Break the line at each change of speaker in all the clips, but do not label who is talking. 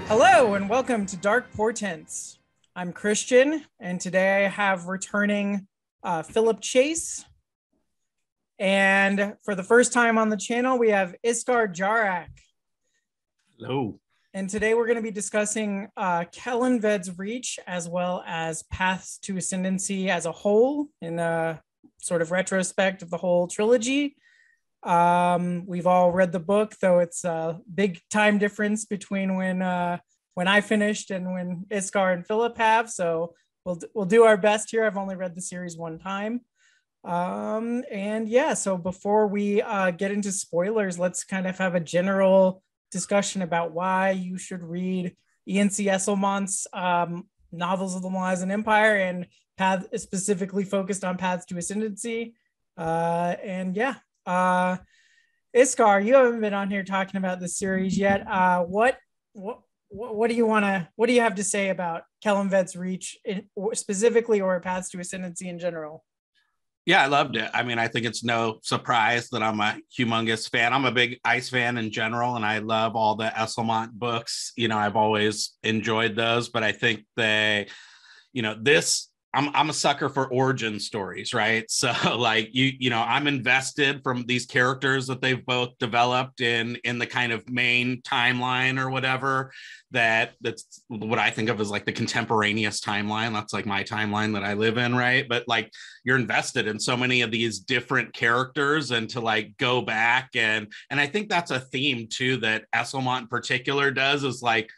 Hello and welcome to Dark Portents. I'm Christian, and today I have returning Philip Chase. And for the first time on the channel, we have Iskar Jarak.
Hello.
And today we're going to be discussing Kellanved's Reach as well as Paths to Ascendancy as a whole in a sort of retrospect of the whole trilogy. We've all read the book, though it's a big time difference between when I finished and when Iskar and Philip have. So we'll do our best here. I've only read the series one time. And yeah, so before we get into spoilers, let's kind of have a general discussion about why you should read Ian C Esslemont's novels of the Malazan Empire and specifically focused on Paths to Ascendancy. And yeah. Iskar, you haven't been on here talking about this series yet. What do you have to say about Kellanved's Reach specifically, or Paths to Ascendancy in general?
Yeah, I loved it. I mean, I think it's no surprise that I'm a humongous fan. I'm a big Ice fan in general, and I love all the Esslemont books. You know, I've always enjoyed those, but I think I'm a sucker for origin stories, right? So like I'm invested from these characters that they've both developed in the kind of main timeline or whatever. That's what I think of as like the contemporaneous timeline. That's like my timeline that I live in, right? But like you're invested in so many of these different characters, and to like go back and I think that's a theme too that Esslemont in particular does, is like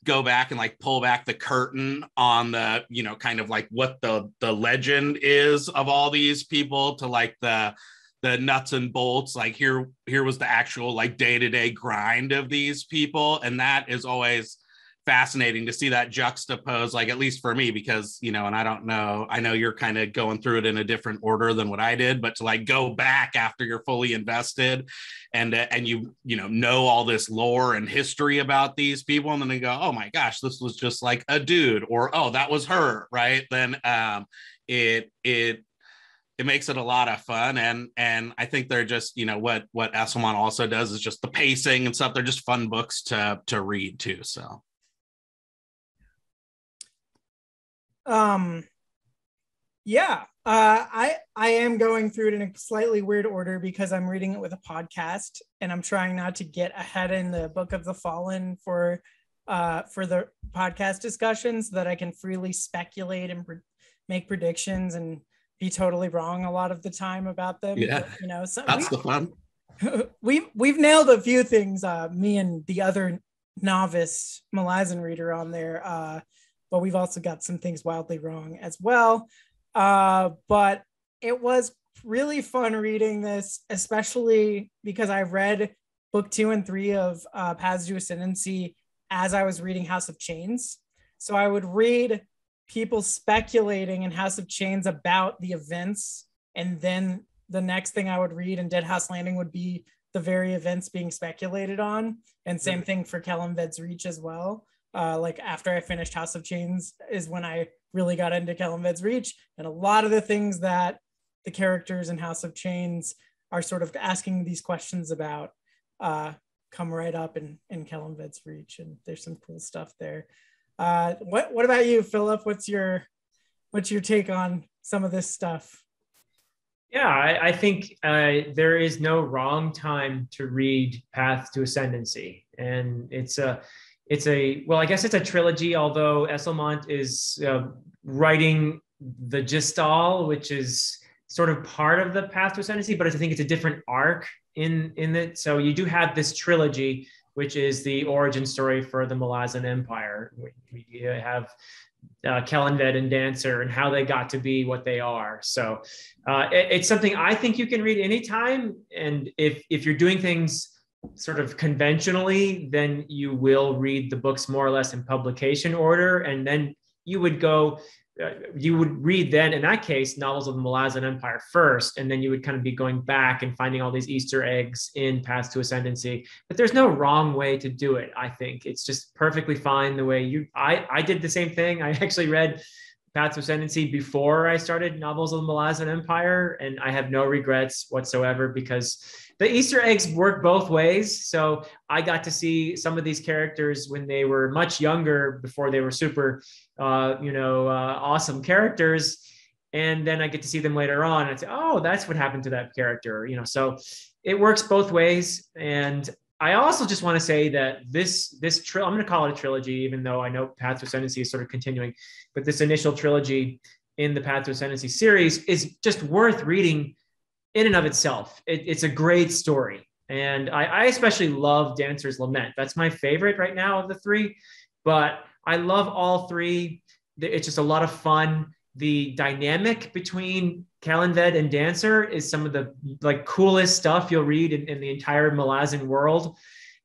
go back and like pull back the curtain on the, kind of like what the legend is of all these people, to like the nuts and bolts, like here was the actual like day-to-day grind of these people. And that is always fascinating to see that juxtapose, like at least for me, because and I know you're kind of going through it in a different order than what I did, but to like go back after you're fully invested and know all this lore and history about these people, and then they go, oh my gosh, this was just like a dude, or oh, that was her, right? Then it makes it a lot of fun. And I think they're just, what Esslemont also does is just the pacing and stuff. They're just fun books to read too. So
I am going through it in a slightly weird order because I'm reading it with a podcast, and I'm trying not to get ahead in the Book of the Fallen for the podcast discussions, so that I can freely speculate and make predictions and be totally wrong a lot of the time about them.
Yeah,
but,
that's the fun.
We've nailed a few things, me and the other novice Malazan reader on there, but we've also got some things wildly wrong as well. But it was really fun reading this, especially because I read book 2 and 3 of Paths to Ascendancy as I was reading House of Chains. So I would read people speculating in House of Chains about the events, and then the next thing I would read in Deadhouse Landing would be the very events being speculated on. And same thing for Kellanved's Reach as well. Like after I finished House of Chains is when I really got into Kellanved's Reach, and a lot of the things that the characters in House of Chains are sort of asking these questions about come right up in Kellanved's Reach, and there's some cool stuff there. What about you, Philip? What's your take on some of this stuff?
Yeah, I think there is no wrong time to read Path to Ascendancy, and I guess it's a trilogy, although Esslemont is writing the Gestal, which is sort of part of the Path to Ascendancy, but I think it's a different arc in it. So you do have this trilogy, which is the origin story for the Malazan Empire. We have Kellanved and Dancer and how they got to be what they are. So it's something I think you can read anytime. And if you're doing things sort of conventionally, then you will read the books more or less in publication order. And then you would read then, in that case, novels of the Malazan Empire first, and then you would kind of be going back and finding all these Easter eggs in Paths to Ascendancy. But there's no wrong way to do it, I think. It's just perfectly fine the way I did the same thing. I actually read Path to Ascendancy before I started Novels of the Malazan Empire, and I have no regrets whatsoever because the Easter eggs work both ways. So I got to see some of these characters when they were much younger, before they were super, awesome characters. And then I get to see them later on and say, oh, that's what happened to that character. So it works both ways. And I also just want to say that I'm going to call it a trilogy, even though I know Path to Ascendancy is sort of continuing, but this initial trilogy in the Path to Ascendancy series is just worth reading in and of itself. It's a great story. And I especially love Dancer's Lament. That's my favorite right now of the three, but I love all three. It's just a lot of fun. The dynamic between Kalinved and Dancer is some of the coolest stuff you'll read in the entire Malazan world.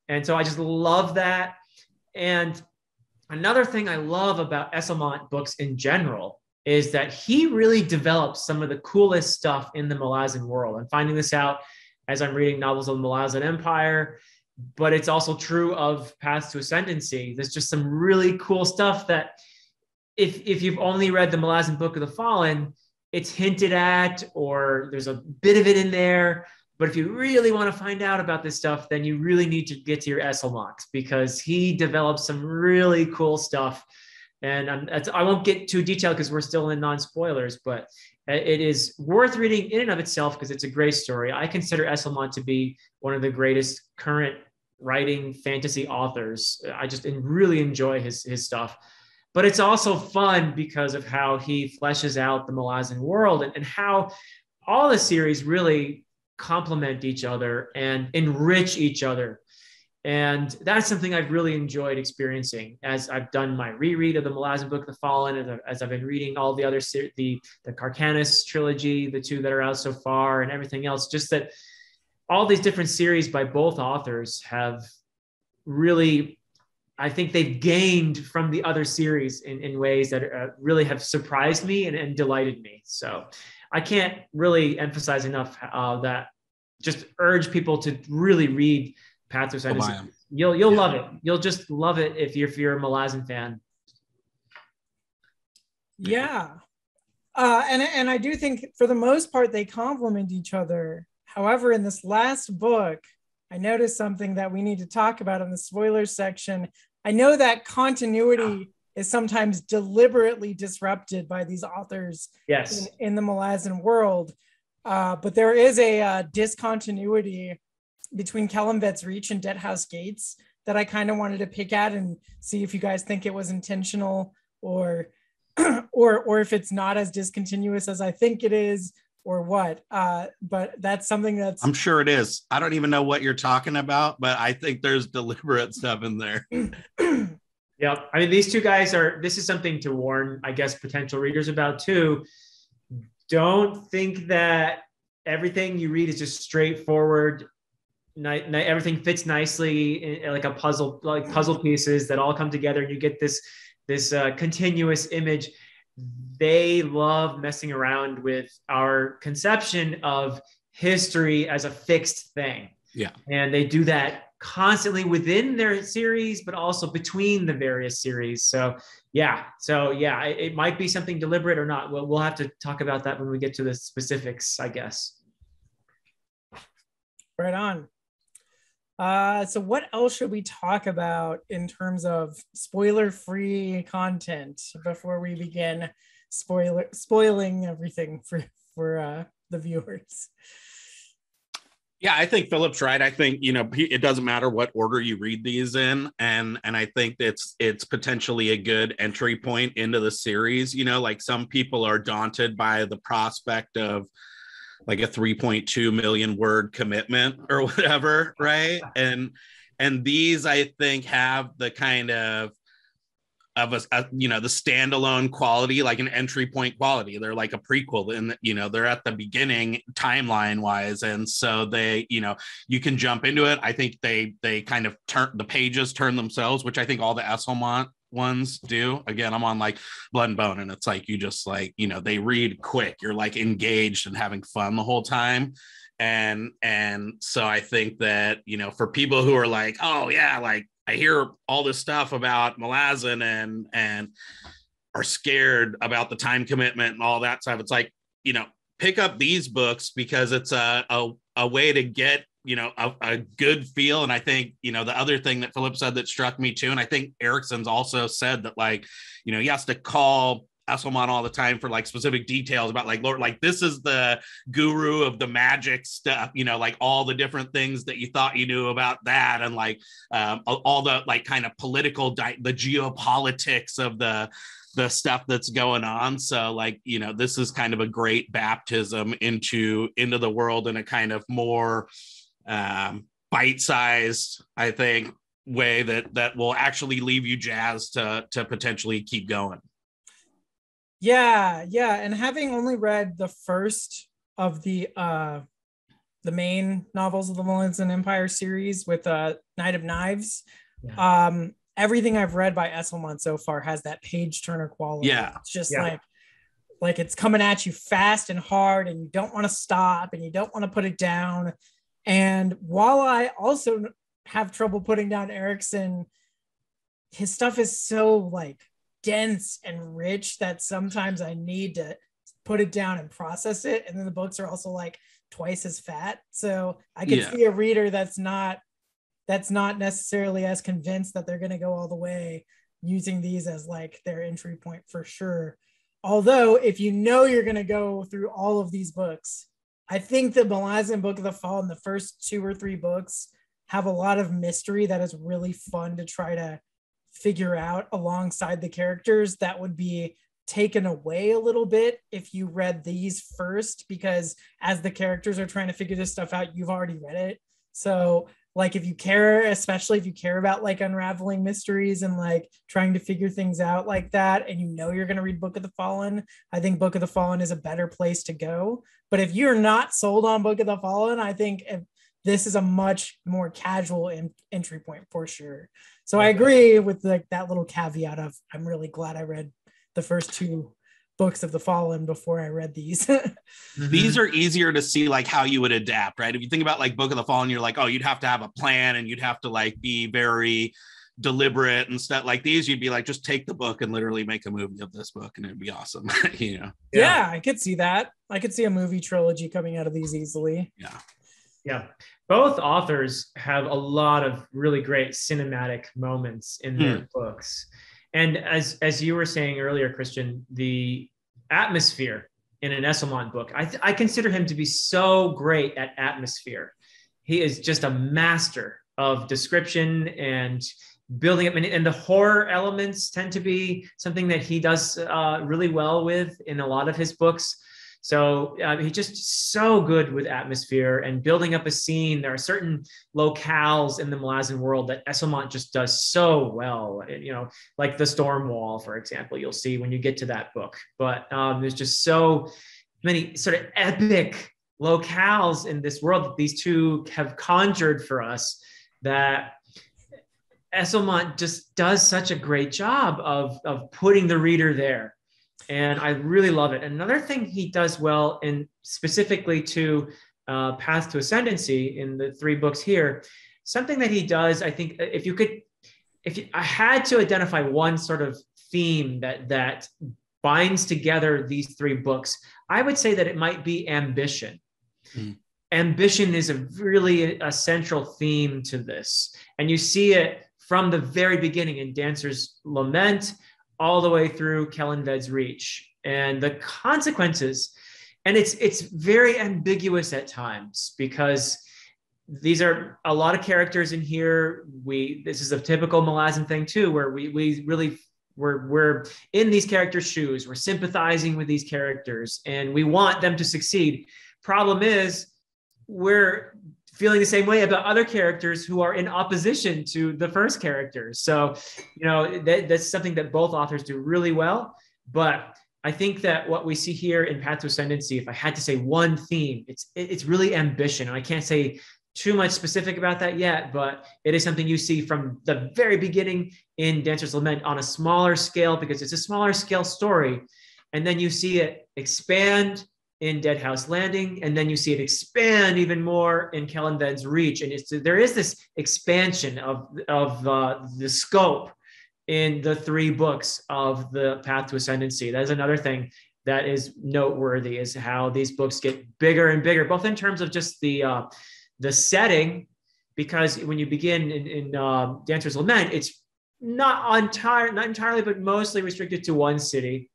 And so I just love that. And another thing I love about Esslemont books in general is that he really develops some of the coolest stuff in the Malazan world. I'm finding this out as I'm reading Novels of the Malazan Empire, but it's also true of Paths to Ascendancy. There's just some really cool stuff that if you've only read the Malazan Book of the Fallen, it's hinted at, or there's a bit of it in there. But if you really want to find out about this stuff, then you really need to get to your Esslemont, because he develops some really cool stuff. And I won't get too detailed because we're still in non-spoilers, but it is worth reading in and of itself because it's a great story. I consider Esslemont to be one of the greatest current writing fantasy authors. I just really enjoy his stuff. But it's also fun because of how he fleshes out the Malazan world and how all the series really complement each other and enrich each other. And that's something I've really enjoyed experiencing as I've done my reread of the Malazan Book of the Fallen, and as I've been reading all the other, the Carcanis trilogy, the two that are out so far, and everything else. Just that all these different series by both authors have really, I think they've gained from the other series in ways that really have surprised me and delighted me. So I can't really emphasize enough that just urge people to really read Path to Ascendancy. You'll love it. You'll just love it if you're a Malazan fan.
Yeah. And I do think for the most part they complement each other. However, in this last book, I noticed something that we need to talk about in the spoilers section. I know that continuity is sometimes deliberately disrupted by these authors in the Malazan world. But there is a discontinuity between Kalimved's Reach and Deadhouse Gates that I kind of wanted to pick at and see if you guys think it was intentional or if it's not as discontinuous as I think it is, or what. But that's something that's...
I'm sure it is. I don't even know what you're talking about, but I think there's deliberate stuff in there.
Yep. I mean, these two guys this is something to warn, I guess, potential readers about too. Don't think that everything you read is just straightforward. Everything fits nicely in like a puzzle, like puzzle pieces that all come together, and you get this continuous image. They love messing around with our conception of history as a fixed thing.
Yeah.
And they do that constantly within their series, but also between the various series. So it might be something deliberate or not. We'll have to talk about that when we get to the specifics, I guess.
Right on. So what else should we talk about in terms of spoiler-free content before we begin spoiling everything for the viewers?
Yeah, I think Philip's right. I think, it doesn't matter what order you read these in. And I think it's potentially a good entry point into the series. Like some people are daunted by the prospect of like a 3.2 million word commitment or whatever, right? And these, I think, have the kind of the standalone quality, like an entry point quality. They're like a prequel, and they're at the beginning timeline wise, and so they, you can jump into it. I think they kind of the pages turn themselves, which I think all the Esslemont ones do. Again, I'm on like Blood and Bone, and it's like you just like, they read quick. You're like engaged and having fun the whole time. And so I think that, for people who are like, oh yeah, like I hear all this stuff about Malazan and are scared about the time commitment and all that stuff, it's like, you know, pick up these books because it's a way to get, you know, a good feel. And I think, you know, the other thing that Philip said that struck me too, and I think Erickson's also said that, like, you know, he has to call Esslemont all the time for like specific details about like, Lord, like this is the guru of the magic stuff, you know, like all the different things that you thought you knew about that. And like all the like kind of political, the geopolitics of the stuff that's going on. So like, you know, this is kind of a great baptism into the world in a kind of more bite-sized, I think, way that will actually leave you jazzed to potentially keep going.
Yeah. And having only read the first of the main novels of the Maleficent Empire series with Knight of Knives, everything I've read by Esslemont so far has that page turner quality.
Yeah.
It's just like it's coming at you fast and hard, and you don't want to stop and you don't want to put it down. And while I also have trouble putting down Erickson, his stuff is so like dense and rich that sometimes I need to put it down and process it. And then the books are also like twice as fat. So I can see a reader that's not necessarily as convinced that they're going to go all the way using these as like their entry point for sure. Although if you know you're going to go through all of these books, I think the Maleficent Book of the Fall and the first 2 or 3 books have a lot of mystery that is really fun to try to figure out alongside the characters that would be taken away a little bit if you read these first, because as the characters are trying to figure this stuff out, you've already read it. So like if you care, especially if you care about like unraveling mysteries and like trying to figure things out like that, and you know you're going to read Book of the Fallen, I think Book of the Fallen is a better place to go. But if you're not sold on Book of the Fallen, I think this is a much more casual entry point for sure. So I agree with like that little caveat of I'm really glad I read the first 2 books of the Fallen before I read these.
These are easier to see like how you would adapt, right? If you think about like Book of the Fallen, you're like, oh, you'd have to have a plan and you'd have to like be very deliberate and stuff. Like these, you'd be like, just take the book and literally make a movie of this book and it'd be awesome. You know?
Yeah, I could see that. I could see a movie trilogy coming out of these easily.
Yeah. Both authors have a lot of really great cinematic moments in their books. And as you were saying earlier, Christian, the atmosphere in an Esslemont book, I consider him to be so great at atmosphere. He is just a master of description and building up, and the horror elements tend to be something that he does really well with in a lot of his books. So he's just so good with atmosphere and building up a scene. There are certain locales in the Malazan world that Esslemont just does so well. You know, like the Storm Wall, for example, you'll see when you get to that book. But there's just so many sort of epic locales in this world that these two have conjured for us that Esslemont just does such a great job of putting the reader there. And I really love it. Another thing he does well, and specifically to Path to Ascendancy in the 3 books here, something that he does, I think, if I had to identify one sort of theme that binds together these 3 books, I would say that it might be ambition. Ambition is really a central theme to this. And you see it from the very beginning in Dancer's Lament, all the way through Kellanved's Reach, and the consequences. And it's very ambiguous at times because these are a lot of characters in here. This is a typical Malazan thing too, where we're in these characters' shoes. We're sympathizing with these characters and we want them to succeed. Problem is, we're feeling the same way about other characters who are in opposition to the first characters. So, you know, that's something that both authors do really well. But I think that what we see here in Path to Ascendancy, if I had to say one theme, it's really ambition. And I can't say too much specific about that yet, but it is something you see from the very beginning in Dancer's Lament on a smaller scale, because it's a smaller scale story. And then you see it expand in Dead House Landing, and then you see it expand even more in Kellanved's Reach. And there is this expansion of the scope in the 3 books of the Path to Ascendancy. That is another thing that is noteworthy, is how these books get bigger and bigger, both in terms of just the setting, because when you begin in Dancer's Lament, it's not entirely, but mostly restricted to one city,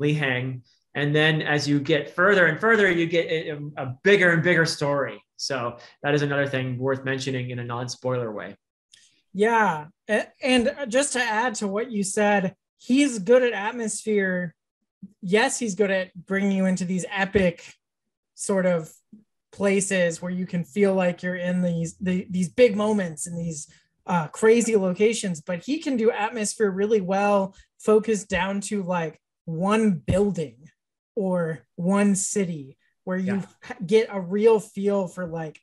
Lihang. And then as you get further and further, you get a bigger and bigger story. So that is another thing worth mentioning in a non-spoiler way.
Yeah. And just to add to what you said, he's good at atmosphere. Yes, he's good at bringing you into these epic sort of places where you can feel like you're in these big moments and these crazy locations, but he can do atmosphere really well, focused down to like one building or one city, where you get a real feel for like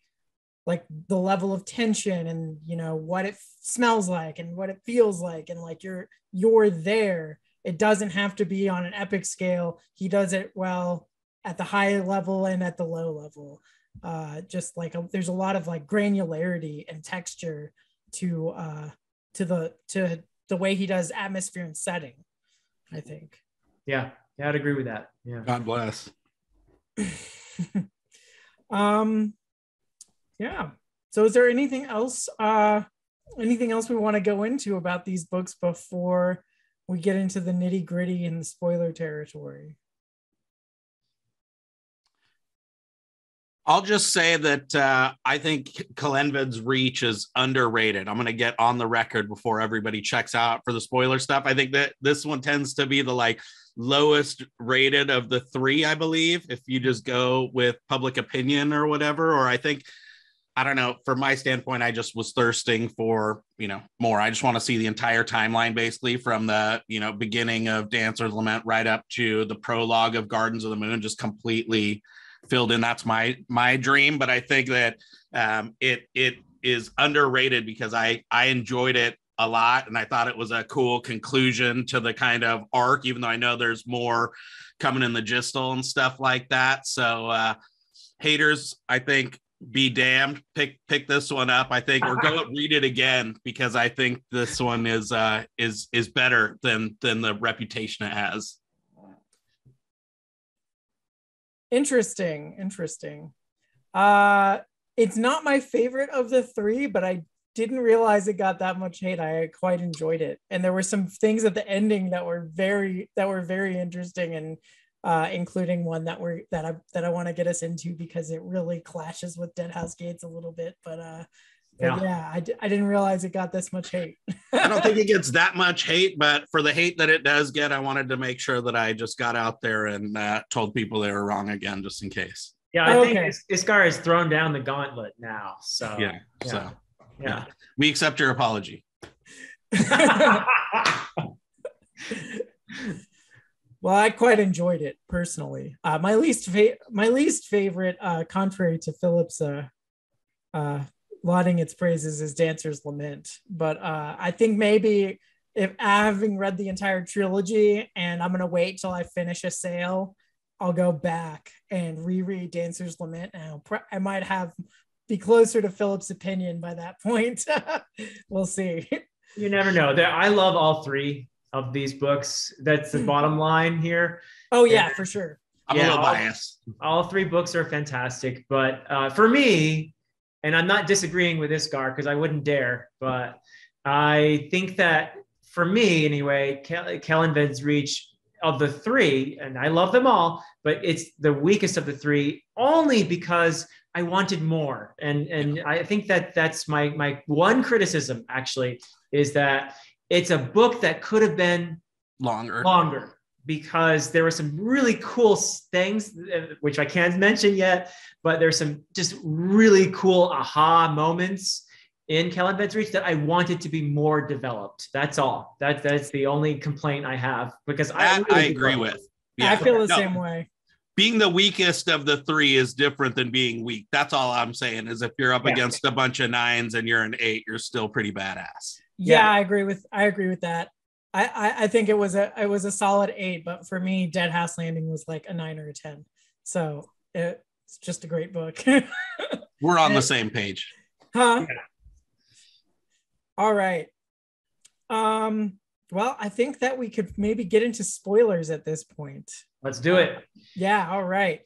the level of tension and, you know, what it smells like and what it feels like, and like you're there. It doesn't have to be on an epic scale. He does it well at the high level and at the low level. Just like there's a lot of like granularity and texture to the way he does atmosphere and setting, I think.
Yeah, I'd agree with that. Yeah.
God bless.
Yeah. So is there anything else we want to go into about these books before we get into the nitty-gritty and the spoiler territory?
I'll just say that I think Kalenvid's reach is underrated. I'm going to get on the record before everybody checks out for the spoiler stuff. I think that this one tends to be the like lowest rated of the 3, I believe, if you just go with public opinion or whatever. Or I think, I don't know, from my standpoint, I just was thirsting for, you know, more. I just want to see the entire timeline, basically from the, you know, beginning of Dancer's Lament right up to the prologue of Gardens of the Moon, just completely filled in. That's my dream. But I think that it is underrated because I enjoyed it a lot, and I thought it was a cool conclusion to the kind of arc, even though I know there's more coming in the gistle and stuff like that. So haters, I think, be damned. Pick this one up. I think, or go read it again, because I think this one is better than the reputation it has.
Interesting. It's not my favorite of the 3, but I didn't realize it got that much hate. I quite enjoyed it, and there were some things at the ending that were very interesting, and including one that I want to get us into because it really clashes with Deadhouse Gates a little bit. But I didn't realize it got this much hate.
I don't think it gets that much hate, but for the hate that it does get, I wanted to make sure that I just got out there and told people they were wrong again, just in case.
Yeah, I think Iskar has thrown down the gauntlet now. So
yeah. We accept your apology.
Well, I quite enjoyed it personally. My least favorite, contrary to Philip's lauding its praises, is Dancer's Lament. But I think maybe if having read the entire trilogy, and I'm gonna wait till I finish A Sail, I'll go back and reread Dancer's Lament, and I might be closer to Philip's opinion by that point. We'll see.
You never know. I love all 3 of these books. That's the bottom line here.
Oh yeah, for sure.
I'm a little biased.
All 3 books are fantastic, but for me, and I'm not disagreeing with Iskar because I wouldn't dare, but I think that for me anyway, Kalenvid's reach of the 3, and I love them all, but it's the weakest of the 3 only because I wanted more. And I think that's my one criticism, actually, is that it's a book that could have been longer because there were some really cool things, which I can't mention yet, but there's some just really cool aha moments in Kalenvid's Reach that I wanted to be more developed. That's all. That's the only complaint I have, because I
agree with.
Yeah. I feel the same way.
Being the weakest of the 3 is different than being weak. That's all I'm saying, is if you're up against a bunch of 9s and you're an 8, you're still pretty badass.
Yeah, I agree with that. I think it was a solid 8, but for me, Deadhouse Landing was like a 9 or a 10. So it's just a great book.
We're on the same page.
Huh? Yeah. All right. Well, I think that we could maybe get into spoilers at this point.
Let's do it.
Yeah, all right.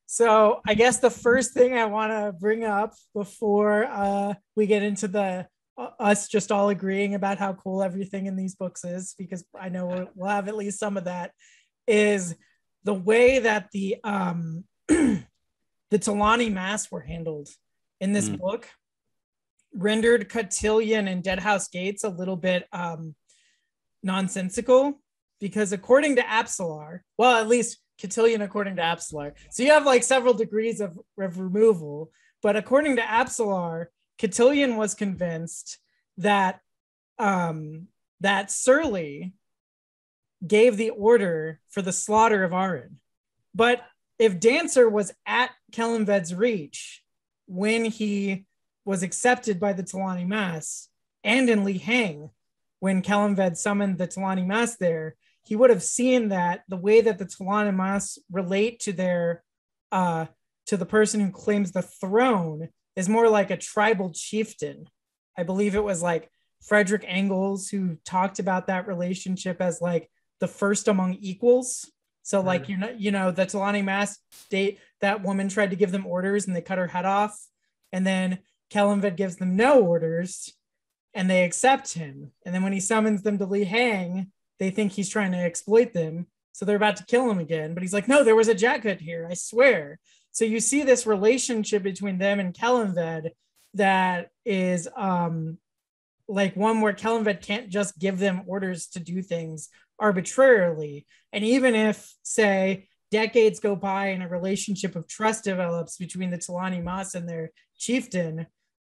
So I guess the first thing I want to bring up before we get into the us just all agreeing about how cool everything in these books is, because I know we'll have at least some of that, is the way that the the Talani Mass were handled in this book rendered Cotillion and Deadhouse Gates a little bit nonsensical, because according to Apsalar, well, at least Cotillion according to Apsalar, so you have like several degrees of removal, but according to Apsalar, Cotillion was convinced that that Surly gave the order for the slaughter of Arin. But if Dancer was at Kellanved's reach when he was accepted by the Talani Mass, and in Li Hang when Kellanved summoned the Talani Mass there, he would have seen that the way that the Talani Mass relate to their to the person who claims the throne is more like a tribal chieftain. I believe it was like Frederick Engels who talked about that relationship as like the first among equals. So like, the Talani Mass state, that woman tried to give them orders and they cut her head off. And then Kellanved gives them no orders and they accept him. And then when he summons them to Li Hang, they think he's trying to exploit them. So they're about to kill him again. But he's like, no, there was a Jackut here, I swear. So you see this relationship between them and Kellanved that is like one where Kellanved can't just give them orders to do things arbitrarily. And even if, say, decades go by and a relationship of trust develops between the Talani Mass and their chieftain,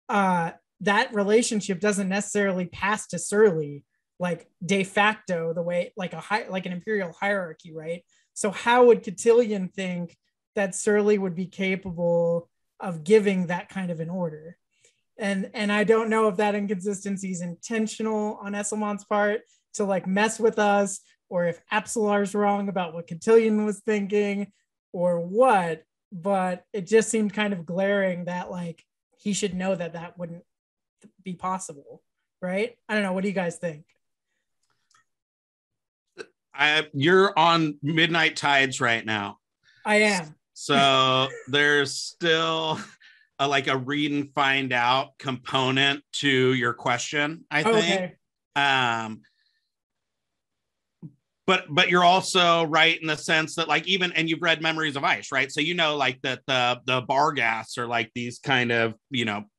that relationship doesn't necessarily pass to Surly, like de facto, the way like an imperial hierarchy, right? So how would Cotillion think that Surly would be capable of giving that kind of an order? And I don't know if that inconsistency is intentional on Esslemont's part to like mess with us, or if Apsalar's wrong about what Cotillion was thinking or what, but it just seemed kind of glaring that like he should know that that wouldn't be possible, right? I don't know. What do you guys think?
You're on Midnight Tides right now.
I am.
So there's still like a read and find out component to your question, I think. Okay. But you're also right in the sense that like even, and you've read Memories of Ice, right? So you know like that the Bargaths are like these kind of,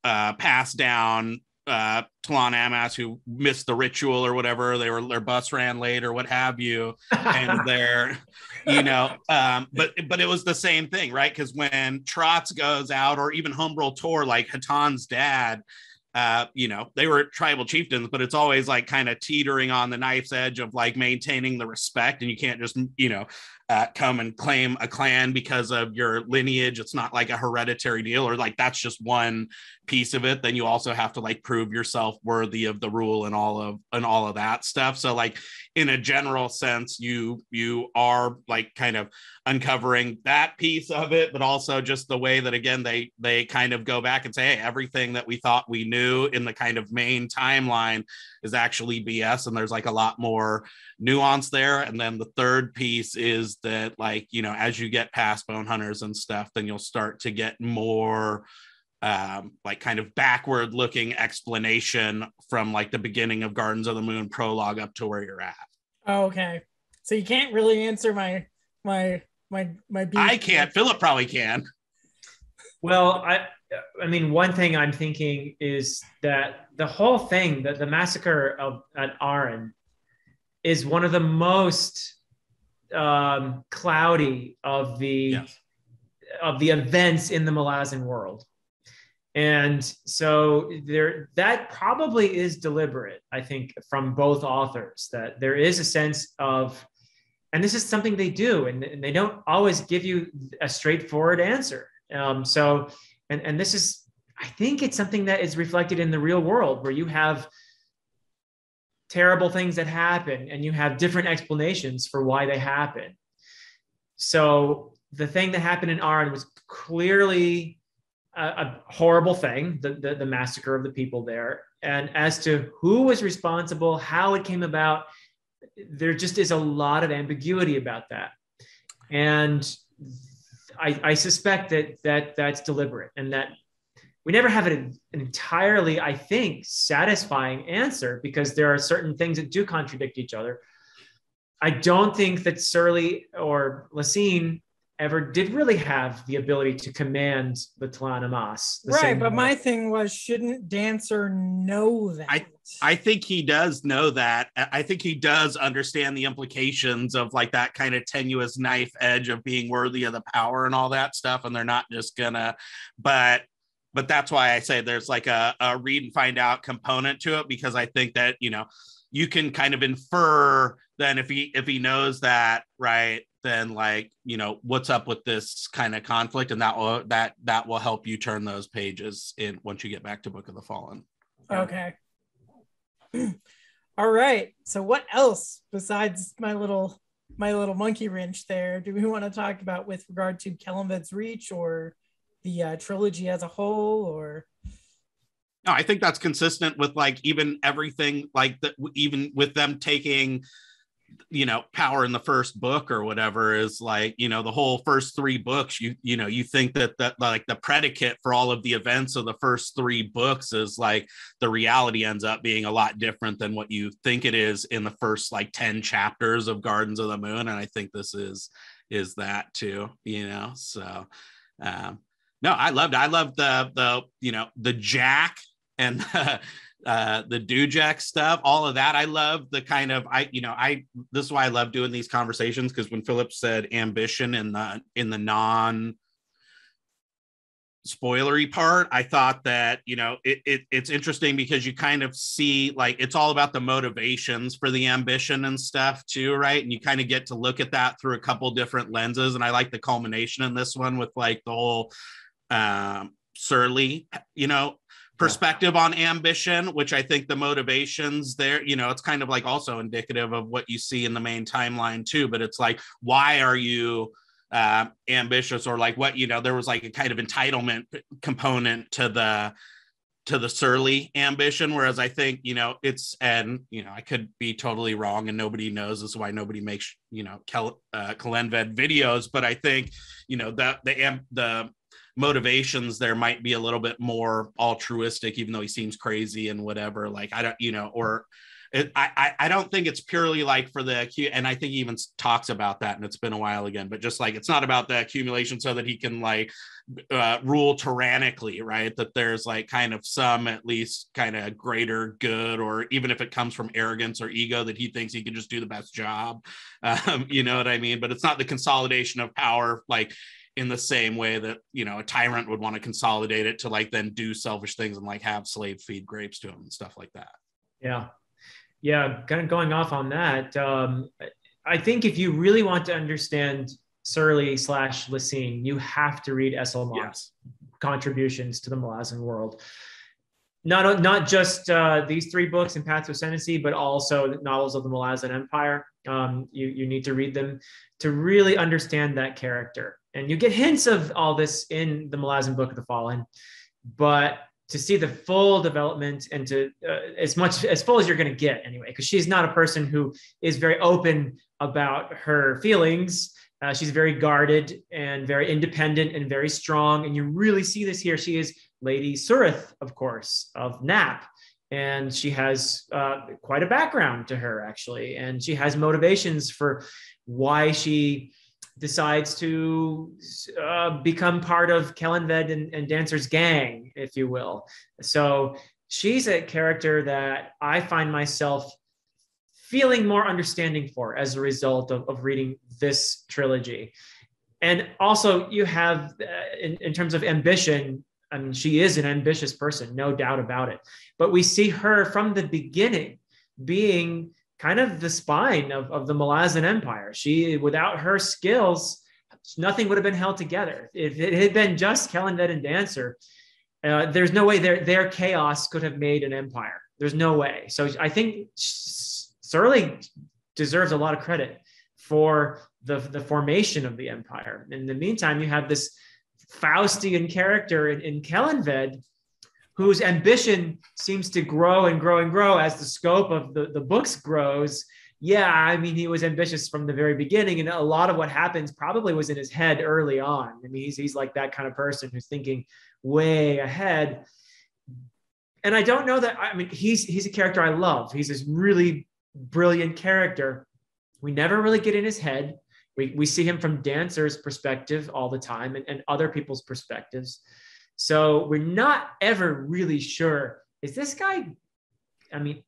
passed down Talan Amas who missed the ritual or whatever. Their bus ran late or what have you. And they're, but it was the same thing, right? Because when Trotz goes out, or even Humbrol Tor, like Hatan's dad, they were tribal chieftains, but it's always like kind of teetering on the knife's edge of like maintaining the respect. And you can't just, come and claim a clan because of your lineage. It's not like a hereditary deal, or like that's just one piece of it. Then you also have to like prove yourself worthy of the rule and all of that stuff. So like in a general sense, you are like kind of uncovering that piece of it, but also just the way that again they kind of go back and say, hey, everything that we thought we knew in the kind of main timeline is actually BS, and there's like a lot more nuance there. And then the third piece is that like as you get past Bone Hunters and stuff, then you'll start to get more like kind of backward looking explanation from like the beginning of Gardens of the Moon prologue up to where you're at.
Oh, okay. So you can't really answer my beef.
I can't. Philip probably can.
Well, I mean, one thing I'm thinking is that the whole thing, that the massacre at Arin is one of the most cloudy of the events in the Malazan world. And so that probably is deliberate, I think, from both authors, that there is a sense of, and this is something they do, and they don't always give you a straightforward answer. So this is, I think it's something that is reflected in the real world, where you have terrible things that happen and you have different explanations for why they happen. So the thing that happened in Arin was clearly a horrible thing, the massacre of the people there. And as to who was responsible, how it came about, there just is a lot of ambiguity about that. And I suspect that's deliberate, and that we never have an entirely, I think, satisfying answer, because there are certain things that do contradict each other. I don't think that Surly or Lacine ever did really have the ability to command the Tlanamas.
Right, but my thing was, shouldn't Dancer know that?
I think he does know that. I think he does understand the implications of like that kind of tenuous knife edge of being worthy of the power and all that stuff. And they're not just gonna, but that's why I say there's like a read and find out component to it, because I think that, you know, you can kind of infer then if he knows that, right, then like, you know, what's up with this kind of conflict, and that will help you turn those pages in once you get back to Book of the Fallen.
Okay. All right. So what else besides my little monkey wrench there do we want to talk about with regard to Kellanved's Reach, or the trilogy as a whole? Or
no, I think that's consistent with like even everything, like that, even with them taking, you know, power in the first book or whatever, is like, you know, the whole first three books, you know, you think that like the predicate for all of the events of the first three books is like the reality ends up being a lot different than what you think it is in the first like 10 chapters of Gardens of the Moon. And I think this is that too, you know. So no, I loved the you know, the Jack and the Dujek stuff, all of that. I love the kind of, this is why I love doing these conversations, because when Philip said ambition in the non spoilery part, I thought that, you know, it's interesting because you kind of see like it's all about the motivations for the ambition and stuff too, right? And you kind of get to look at that through a couple different lenses. And I like the culmination in this one with like the whole Surly, you know, perspective on ambition, which I think the motivations there, you know, it's kind of like also indicative of what you see in the main timeline too. But it's like, why are you ambitious, or like what, you know, there was like a kind of entitlement component to the Surly ambition, whereas I think, you know, it's, and you know, I could be totally wrong and nobody knows, this is why nobody makes, you know, Kellanved videos, but I think, you know, that the motivations there might be a little bit more altruistic, even though he seems crazy and whatever. Like, I don't, you know, or I don't think it's purely like for the, and I think he even talks about that, and it's been a while again, but just like, it's not about the accumulation so that he can like rule tyrannically, right? That there's like kind of some at least kind of greater good, or even if it comes from arrogance or ego, that he thinks he can just do the best job. You know what I mean? But it's not the consolidation of power, like in the same way that, you know, a tyrant would want to consolidate it to like then do selfish things and like have slaves feed grapes to him and stuff like that.
Yeah, kind of going off on that. I think if you really want to understand Surly / Lacine, you have to read Esslemont's contributions to the Malazan world. Not just these three books in Path to Ascendancy, but also the novels of the Malazan Empire. You need to read them to really understand that character. And you get hints of all this in the Malazan Book of the Fallen, but to see the full development and to as full as you're going to get anyway, because she's not a person who is very open about her feelings. She's very guarded and very independent and very strong. And you really see this here. She is Lady Surith, of course, of Nap. And she has quite a background to her, actually. And she has motivations for why she decides to become part of Kellanved and Dancer's gang, if you will. So she's a character that I find myself feeling more understanding for as a result of reading this trilogy. And also you have, in terms of ambition, I mean, she is an ambitious person, no doubt about it. But we see her from the beginning being kind of the spine of the Malazan Empire. Without her skills, nothing would have been held together. If it had been just Kellanved and Dancer, there's no way their chaos could have made an empire. There's no way. So I think Surly deserves a lot of credit for the formation of the empire. In the meantime, you have this Faustian character in Kellanved whose ambition seems to grow and grow and grow as the scope of the books grows. Yeah, I mean, he was ambitious from the very beginning, and a lot of what happens probably was in his head early on. I mean, he's like that kind of person who's thinking way ahead. And I don't know that, I mean, he's a character I love. He's this really brilliant character. We never really get in his head. We see him from Dancer's perspective all the time, and other people's perspectives. So we're not ever really sure, is this guy, I mean,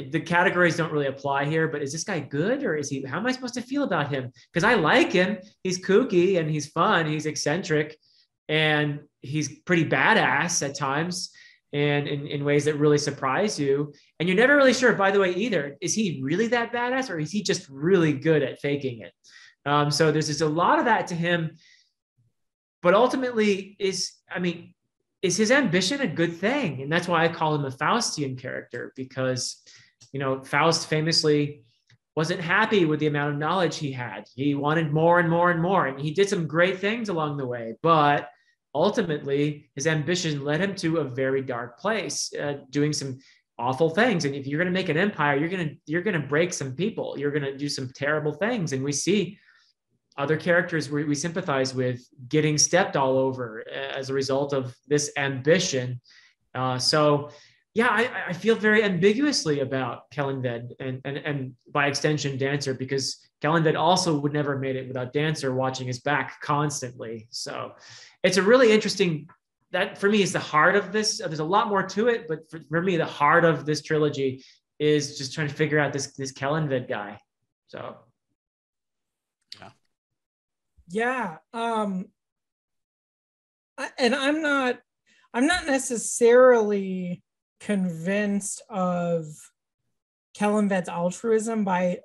the categories don't really apply here, but is this guy good, or is he, how am I supposed to feel about him? Because I like him. He's kooky and he's fun. He's eccentric and he's pretty badass at times, and in ways that really surprise you. And you're never really sure, by the way, either, is he really that badass, or is he just really good at faking it? So there's just a lot of that to him. But ultimately, is his ambition a good thing? And that's why I call him a Faustian character, because, you know, Faust famously wasn't happy with the amount of knowledge he had. He wanted more and more and more. And he did some great things along the way. But ultimately, his ambition led him to a very dark place, doing some awful things. And if you're going to make an empire, you're going to break some people. You're going to do some terrible things. And we see other characters we sympathize with getting stepped all over as a result of this ambition. So yeah, I feel very ambiguously about Kellanved and by extension Dancer, because Kellanved also would never have made it without Dancer watching his back constantly. So it's a really interesting, that for me is the heart of this. There's a lot more to it, but for me, the heart of this trilogy is just trying to figure out this Kellanved guy. So
yeah. And I'm not necessarily convinced of Kellanved's altruism by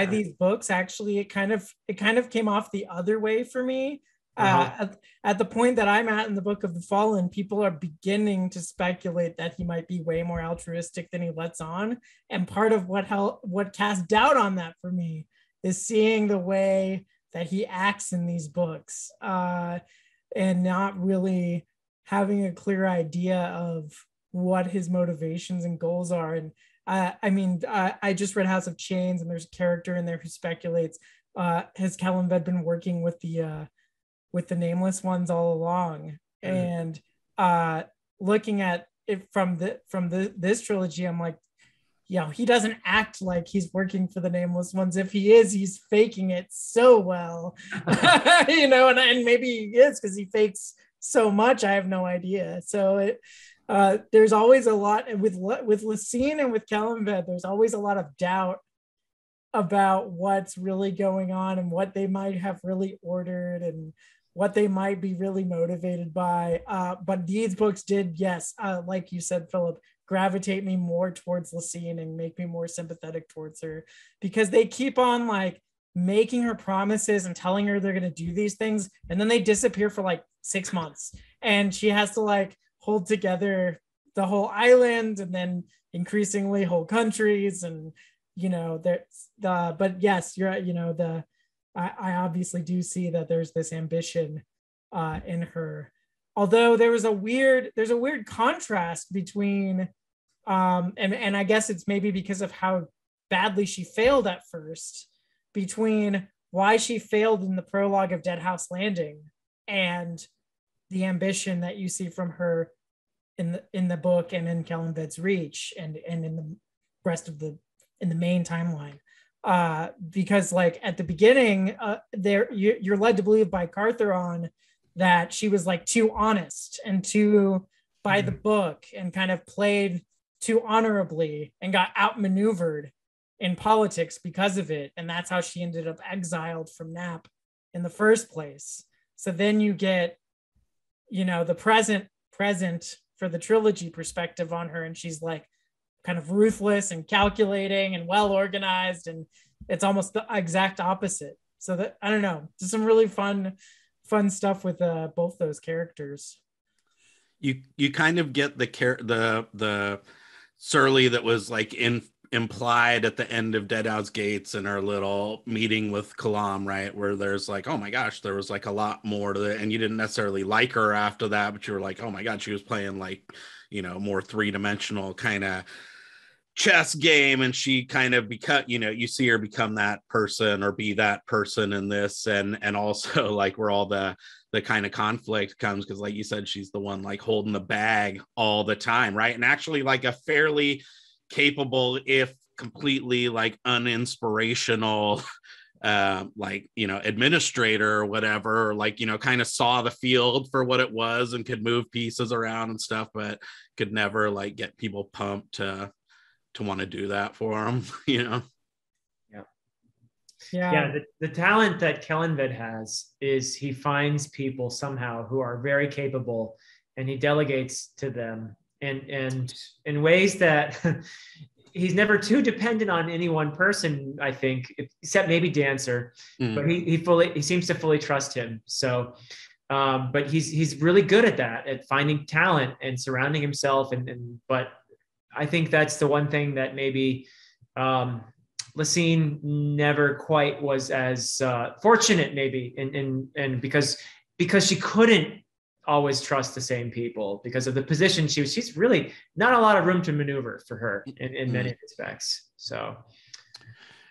these books. Actually, it kind of came off the other way for me. At the point that I'm at in the Book of the Fallen, people are beginning to speculate that he might be way more altruistic than he lets on. And part of what cast doubt on that for me is seeing the way that he acts in these books, and not really having a clear idea of what his motivations and goals are. And I just read House of Chains, and there's a character in there who speculates, has Kellanved been working with the Nameless Ones all along? Mm-hmm. And looking at it from this trilogy, I'm like, he doesn't act like he's working for the Nameless Ones. If he is, he's faking it so well. And maybe he is, because he fakes so much. I have no idea. So there's always a lot with Lysine and with Kellanved. There's always a lot of doubt about what's really going on and what they might have really ordered and what they might be really motivated by. But these books did, yes, like you said, Philip, gravitate me more towards Lysine and make me more sympathetic towards her, because they keep on like making her promises and telling her they're going to do these things, and then they disappear for like 6 months, and she has to like hold together the whole island and then increasingly whole countries. And but yes, you're right. I obviously do see that there's this ambition in her, although there's a weird contrast between and I guess it's maybe because of how badly she failed at first, between why she failed in the prologue of Dead House Landing and the ambition that you see from her in the book and in Kellanved's Reach and in the rest of in the main timeline. Because like at the beginning, you're led to believe by Cartheron that she was like too honest and too by the book and kind of played too honorably and got outmaneuvered in politics because of it. And that's how she ended up exiled from Nap in the first place. So then you get, the present for the trilogy perspective on her. And she's like kind of ruthless and calculating and well organized. And it's almost the exact opposite. So that, I don't know, just some really fun stuff with both those characters.
You kind of get the surly that was like in implied at the end of Dead Out's Gates in our little meeting with Kalam, right, where there's like, oh my gosh, there was like a lot more to it, and you didn't necessarily like her after that, but you were like, oh my god, she was playing like, you know, more three-dimensional kind of chess game, and she kind of become, you know, you see her become that person or be that person in this, and also like where all the kind of conflict comes, because like you said, she's the one like holding the bag all the time, right? And actually like a fairly capable, if completely like uninspirational like, you know, administrator or whatever, like, you know, kind of saw the field for what it was and could move pieces around and stuff, but could never like get people pumped to want to do that for them, you know.
Yeah, the talent that Kellenved has is he finds people somehow who are very capable, and he delegates to them, and in ways that he's never too dependent on any one person, I think, except maybe Dancer, but he seems to fully trust him. So but he's really good at that, at finding talent and surrounding himself, but I think that's the one thing that maybe Lacine never quite was as fortunate, maybe, and because she couldn't always trust the same people because of the position she's really not a lot of room to maneuver for her in many respects. So.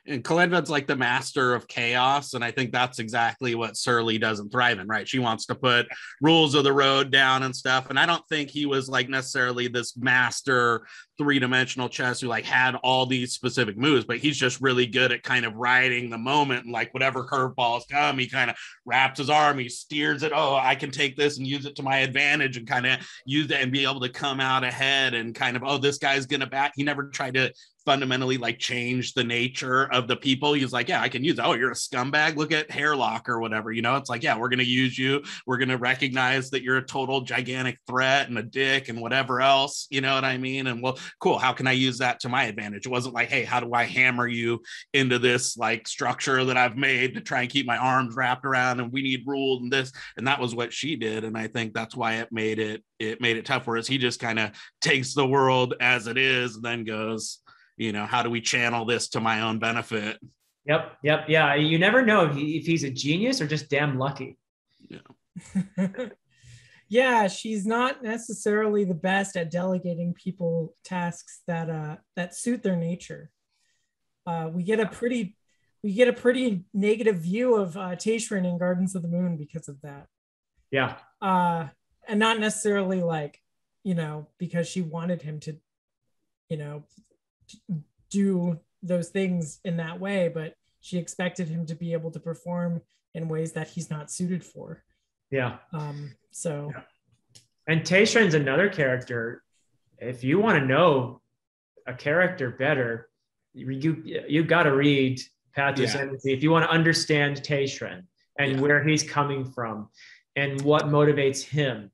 And Kalenved's like the master of chaos, and I think that's exactly what Surly doesn't thrive in, right? She wants to put rules of the road down and stuff, and I don't think he was like necessarily this master three-dimensional chess who like had all these specific moves, but he's just really good at kind of riding the moment, and like whatever curveballs come, he kind of wraps his arm, he steers it, oh, I can take this and use it to my advantage and kind of use it and be able to come out ahead, and kind of, oh, this guy's gonna back. He never tried to fundamentally like change the nature of the people. He's like, yeah, I can use it. Oh, you're a scumbag, look at Hairlock or whatever, you know. It's like, yeah, we're gonna use you, we're gonna recognize that you're a total gigantic threat and a dick and whatever else, you know what I mean? And well, cool, how can I use that to my advantage? It wasn't like, hey, how do I hammer you into this like structure that I've made to try and keep my arms wrapped around, and we need rules and this, and that was what she did. And I think that's why it made it tough, whereas he just kind of takes the world as it is and then goes, you know, how do we channel this to my own benefit?
Yep. Yeah. You never know if he's a genius or just damn lucky.
Yeah.
Yeah, she's not necessarily the best at delegating people tasks that suit their nature. We get a pretty negative view of Tayshrin in Gardens of the Moon because of that.
Yeah.
And not necessarily like, you know, because she wanted him to, you know, do those things in that way, but she expected him to be able to perform in ways that he's not suited for.
Yeah.
So.
Yeah. And Tayshrin's another character. If you want to know a character better, you got to read Path to Ascendancy if you want to understand Tayshrin and where he's coming from and what motivates him.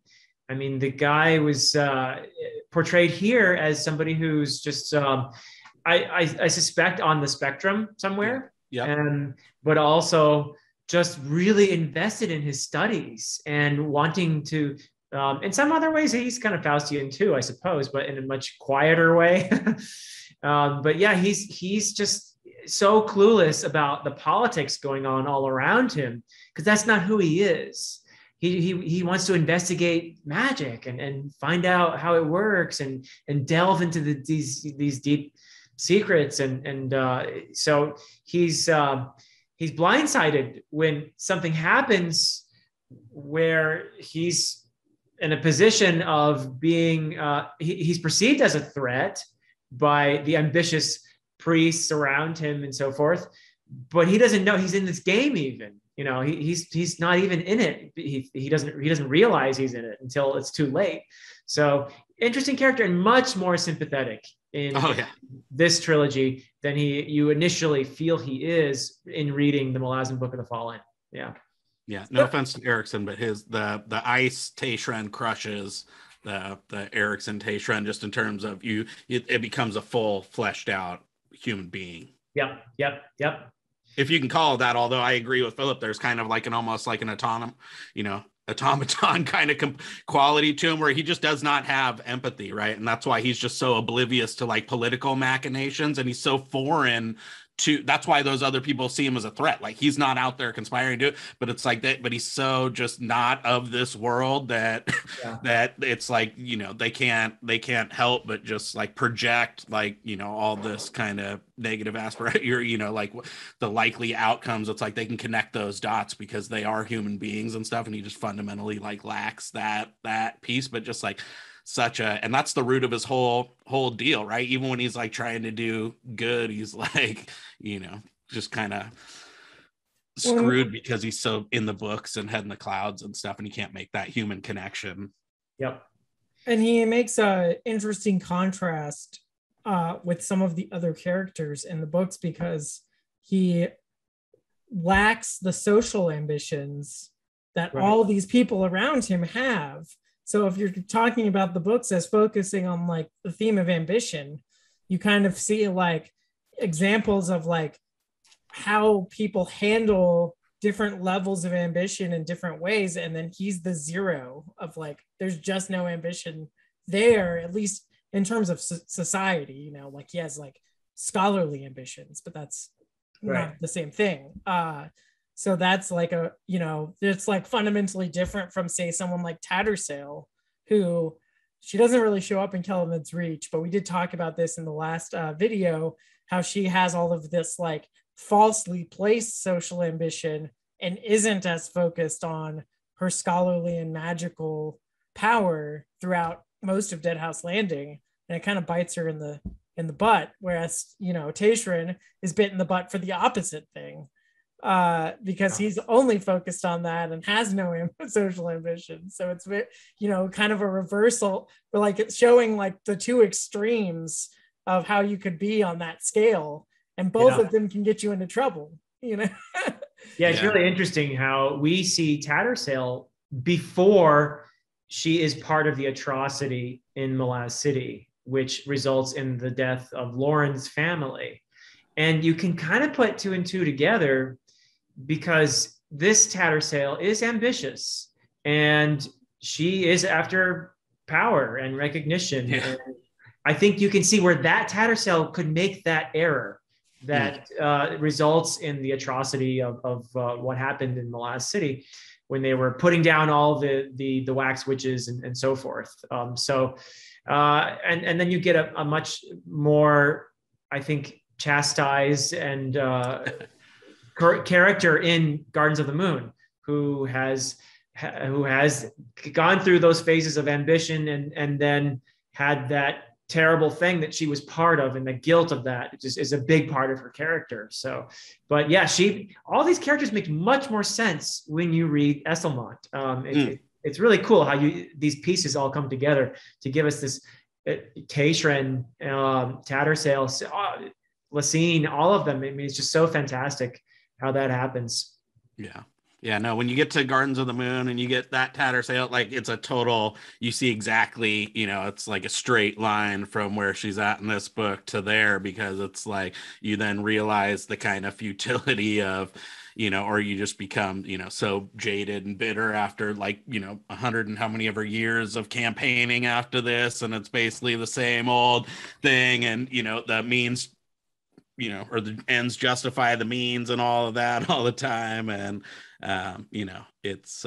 I mean, the guy was portrayed here as somebody who's just, I suspect, on the spectrum somewhere, but also just really invested in his studies and wanting to, in some other ways, he's kind of Faustian too, I suppose, but in a much quieter way. But yeah, he's just so clueless about the politics going on all around him, because that's not who he is. He wants to investigate magic and find out how it works and delve into these deep secrets, and so he's blindsided when something happens where he's in a position of being he's perceived as a threat by the ambitious priests around him and so forth, but he doesn't know he's in this game even. You know, he's not even in it. He doesn't realize he's in it until it's too late. So interesting character and much more sympathetic in this trilogy than you initially feel he is in reading the Malazan Book of the Fallen. Yeah.
Yeah. No offense to Erickson, but the ice Tayshrin crushes the Erickson Tayshrin just in terms of it becomes a full fleshed out human being.
Yep.
If you can call it that, although I agree with Philip, there's kind of like almost like an autonomous, you know, automaton kind of quality to him, where he just does not have empathy, right? And that's why he's just so oblivious to like political machinations, and he's so foreign to, that's why those other people see him as a threat. Like, he's not out there conspiring to do it, but it's like that, but he's so just not of this world that that it's like, you know, they can't help but just like project, like, you know, all this kind of negative aspect, you know, like the likely outcomes. It's like they can connect those dots because they are human beings and stuff, and he just fundamentally like lacks that piece. But just like such a, and that's the root of his whole deal, right? Even when he's like trying to do good, he's like, you know, just kind of screwed because he's so in the books and head in the clouds and stuff, and he can't make that human connection.
Yep.
And he makes a interesting contrast with some of the other characters in the books, because he lacks the social ambitions that all these people around him have. So if you're talking about the books as focusing on like the theme of ambition, you kind of see like examples of like how people handle different levels of ambition in different ways. And then he's the zero of like, there's just no ambition there, at least in terms of society, you know, like he has like scholarly ambitions, but that's not the same thing. So that's like a, you know, it's like fundamentally different from, say, someone like Tattersail, who she doesn't really show up in Kelvin's Reach, but we did talk about this in the last video, how she has all of this like falsely placed social ambition and isn't as focused on her scholarly and magical power throughout most of Deadhouse Landing, and it kind of bites her in the butt. Whereas, you know, Taishran is bit in the butt for the opposite thing, because he's only focused on that and has no social ambition. So it's, you know, kind of a reversal, but like it's showing like the two extremes of how you could be on that scale, and both of them can get you into trouble, you know.
It's really interesting how we see Tattersail before she is part of the atrocity in Malaz City, which results in the death of Lauren's family. And you can kind of put two and two together, because this Tattersail is ambitious and she is after power and recognition. And I think you can see where that Tattersail could make that error that results in the atrocity of what happened in Malaz City when they were putting down all the wax witches and so forth. And then you get a much more, I think, chastised and character in Gardens of the Moon, who has gone through those phases of ambition and then had that terrible thing that she was part of, and the guilt of that just is a big part of her character. So, but yeah, all these characters make much more sense when you read Esslemont. It's really cool how these pieces all come together to give us this Taishran, Tattersail, Lacine, all of them. I mean, it's just so fantastic how that happens. No, when you get to Gardens of the Moon and you get that Tattersail, like it's a total, you see exactly, you know, it's like a straight line from where she's at in this book to there, because it's like you then realize the kind of futility of, you know, or you just become, you know, so jaded and bitter after like, you know, 100 and how many ever years of campaigning after this, and it's basically the same old thing, and you know, the means, you know, or the ends justify the means and all of that all the time. And you know, it's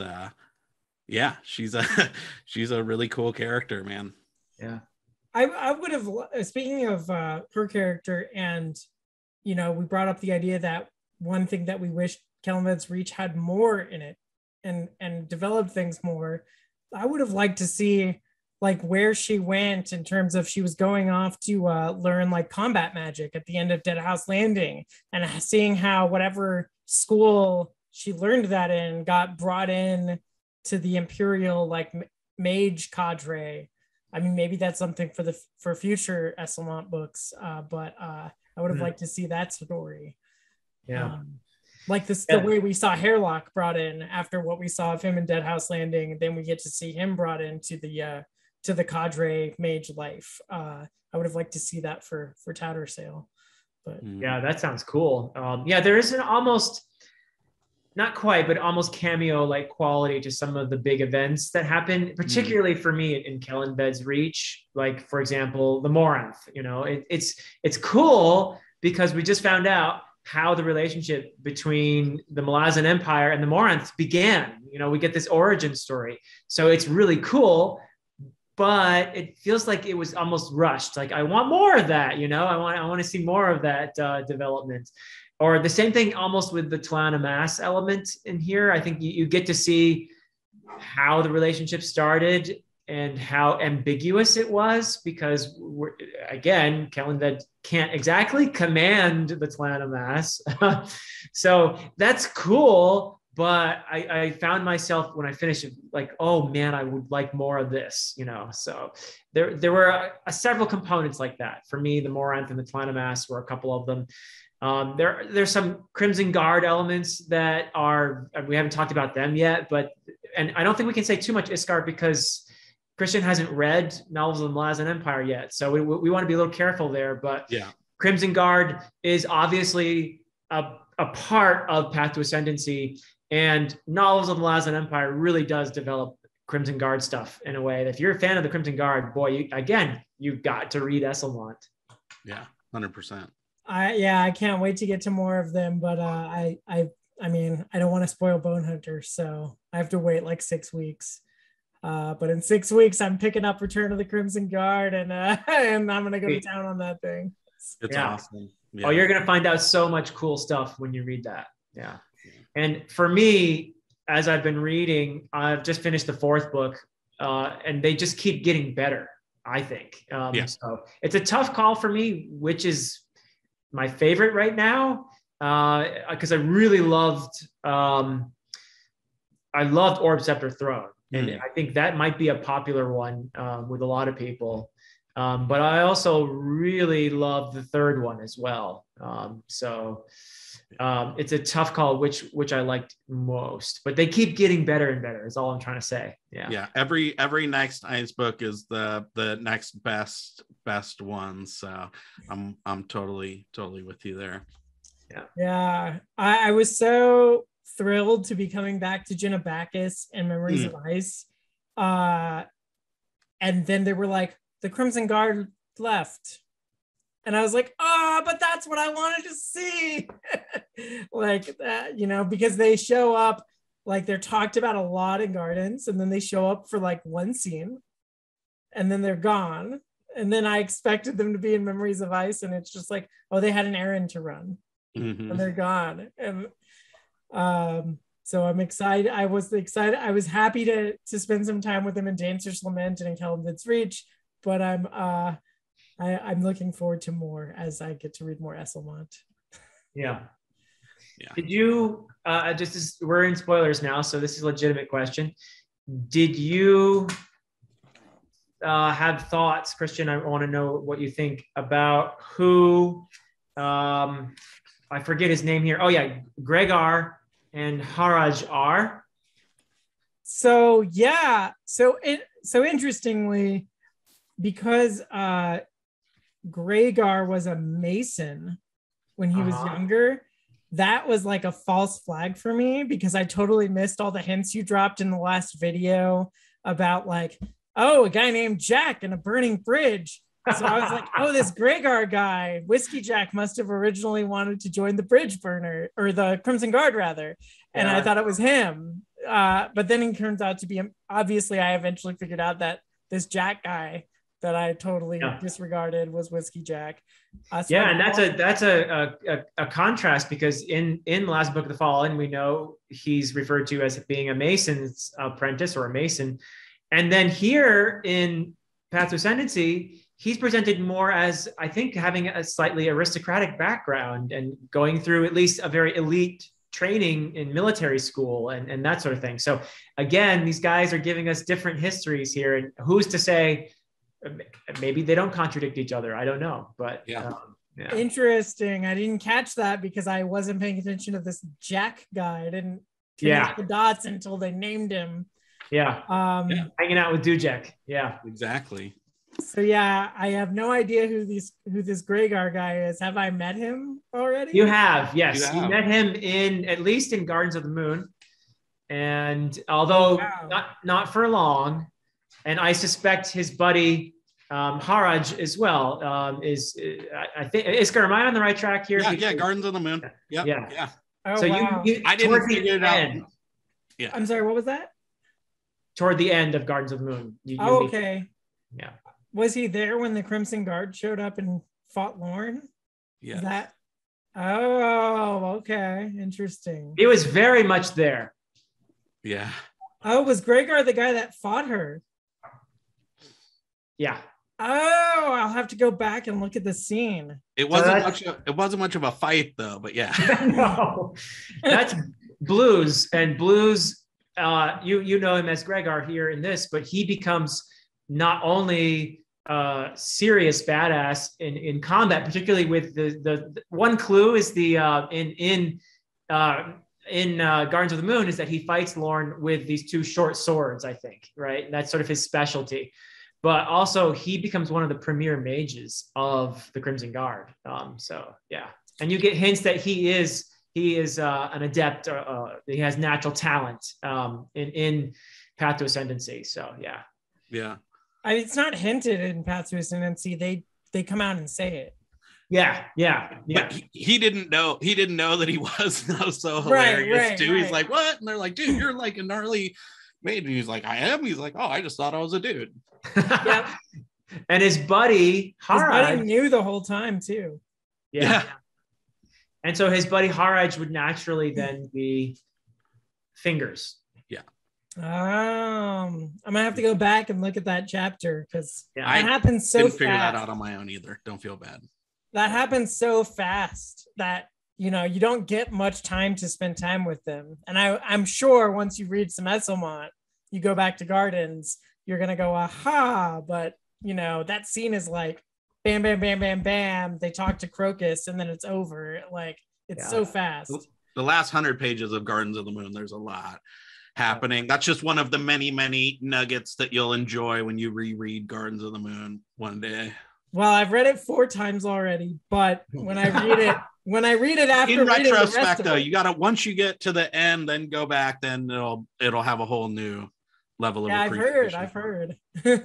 she's a really cool character, man.
I would have, speaking of her character, and you know, we brought up the idea that one thing that we wish Kelvin's Reach had more in it and developed things more. I would have liked to see like where she went in terms of, she was going off to learn like combat magic at the end of Deadhouse Landing, and seeing how whatever school she learned that in got brought in to the Imperial like mage cadre. I mean, maybe that's something for future Esslemont books, but I would have liked to see that story. Like the way we saw Hairlock brought in after what we saw of him in Deadhouse Landing, and then we get to see him brought into the cadre mage life. I would have liked to see that for Tattersail. But
that sounds cool. There is an almost, not quite, but almost cameo-like quality to some of the big events that happen, particularly for me in Kellenved's Reach. Like, for example, the Moranth. You know, it's cool because we just found out how the relationship between the Malazan Empire and the Moranth began. You know, we get this origin story, so it's really cool. But it feels like it was almost rushed. Like, I want more of that. You know, I want to see more of that development. Or the same thing almost with the Tlana Mass element in here. I think you get to see how the relationship started and how ambiguous it was, because again, Kellenved can't exactly command the Tlana Mass. So that's cool. But I found myself when I finished it, like, oh man, I would like more of this, you know? So there were several components like that. For me, the Moranth and the Tlana Mass were a couple of them. There's some Crimson Guard elements that we haven't talked about them yet, and I don't think we can say too much Iskar because Christian hasn't read Novels of the Malazan Empire yet. So we want to be a little careful there, but yeah, Crimson Guard is obviously a part of Path to Ascendancy, and Novels of the Malazan Empire really does develop Crimson Guard stuff in a way that if you're a fan of the Crimson Guard, boy, you've got to read Esslemont.
Yeah, 100%.
I can't wait to get to more of them, but I mean, I don't want to spoil Bone Hunter, so I have to wait like 6 weeks. But in 6 weeks, I'm picking up Return of the Crimson Guard, and I'm gonna go to town on that thing.
It's awesome. Yeah.
Oh, you're gonna find out so much cool stuff when you read that. Yeah. And for me, as I've been reading, I've just finished the 4th book, and they just keep getting better, I think. So it's a tough call for me, which is my favorite right now, because I really loved Orb Scepter Throne, and I think that might be a popular one with a lot of people. But I also really love the 3rd one as well. It's a tough call which I liked most, but they keep getting better and better is all I'm trying to say.
Yeah, every next Ice book is the next best one, so I'm totally with you there.
I was so thrilled to be coming back to Genabacchus and Memories of Ice, and then they were like, the Crimson Guard left. And I was like, but that's what I wanted to see. Like that, you know, because they show up, like they're talked about a lot in Gardens, and then they show up for like one scene, and then they're gone. And then I expected them to be in Memories of Ice, and it's just like, oh, they had an errand to run, and they're gone. And so I'm excited. I was happy to spend some time with them in Dancer's Lament and in Kellenved's Reach, but I'm looking forward to more as I get to read more Esslemont.
Yeah. Did you, we're in spoilers now, so this is a legitimate question. Did you have thoughts, Christian? I want to know what you think about who, I forget his name here. Oh yeah, Gregor and Haraj are.
So interestingly, because Gregor was a Mason when he was younger, that was like a false flag for me, because I totally missed all the hints you dropped in the last video about like, oh, a guy named Jack and a burning bridge. So I was like, oh, this Gregor guy, Whiskey Jack, must have originally wanted to join the bridge burner, or the Crimson Guard rather. And I thought it was him. But then he turns out to be, obviously I eventually figured out that this Jack guy that I totally disregarded was Whiskey Jack.
And that's a contrast, because in the last book of the Fallen, we know he's referred to as being a Mason's apprentice or a Mason. And then here in Path to Ascendancy, he's presented more as, I think, having a slightly aristocratic background and going through at least a very elite training in military school and that sort of thing. So again, these guys are giving us different histories here, and who's to say maybe they don't contradict each other. I don't know, but
interesting. I didn't catch that because I wasn't paying attention to this Jack guy. I didn't connect the dots until they named him.
Hanging out with Dujek. Yeah,
exactly.
So yeah, I have no idea who this Greygar guy is. Have I met him already?
You have, yes. You met him at least in Gardens of the Moon. And although not for long, and I suspect his buddy Haraj as well I think Iskar, am I on the right track here?
Yeah, Gardens of the Moon. Yeah.
Oh,
so
wow.
you
I didn't figure it out.
Yeah. I'm sorry, what was that?
Toward the end of Gardens of the Moon.
Okay.
Yeah.
Was he there when the Crimson Guard showed up and fought Lorne?
Yeah.
Oh, okay. Interesting.
He was very much there.
Yeah.
Oh, was Greygar the guy that fought her?
Yeah.
Oh, I'll have to go back and look at the scene.
It wasn't much of a fight though, but yeah.
No, that's Blues, and Blues. You know him as Greygar here in this, but he becomes not only serious badass in combat, particularly with the one clue is the in Gardens of the Moon is that he fights Lorne with these two short swords, I think, right? And that's sort of his specialty. But also he becomes one of the premier mages of the Crimson Guard. So yeah, and you get hints that he is an adept. He has natural talent in Path to Ascendancy. So yeah.
Yeah.
It's not hinted in Path to Ascendancy. They come out and say it.
Yeah.
But he didn't know that he was so hilarious too. Right. He's like, what? And they're like, dude, you're like a gnarly mage. And he's like, I am. He's like, oh, I just thought I was a dude.
Yep.
And his buddy Haraj
knew the whole time too.
Yeah. And so his buddy Haraj would naturally then be Fingers.
Yeah.
I'm gonna have to go back and look at that chapter because
it
happens so fast.
Didn't figure that out on my own either. Don't feel bad.
That happens so fast that you don't get much time to spend time with them. And I'm sure once you read some Esslemont, you go back to Gardens, you're gonna go aha. But that scene is like bam, bam, bam, bam, bam. They talk to Crocus and then it's over. Like it's so fast.
The last 100 pages of Gardens of the Moon, there's a lot happening. That's just one of the many, many nuggets that you'll enjoy when you reread Gardens of the Moon one day.
Well, I've read it 4 times already, but when I read it after
in retrospect, though, you gotta once you get to the end, then go back, then it'll have a whole new level of appreciation.
I've heard.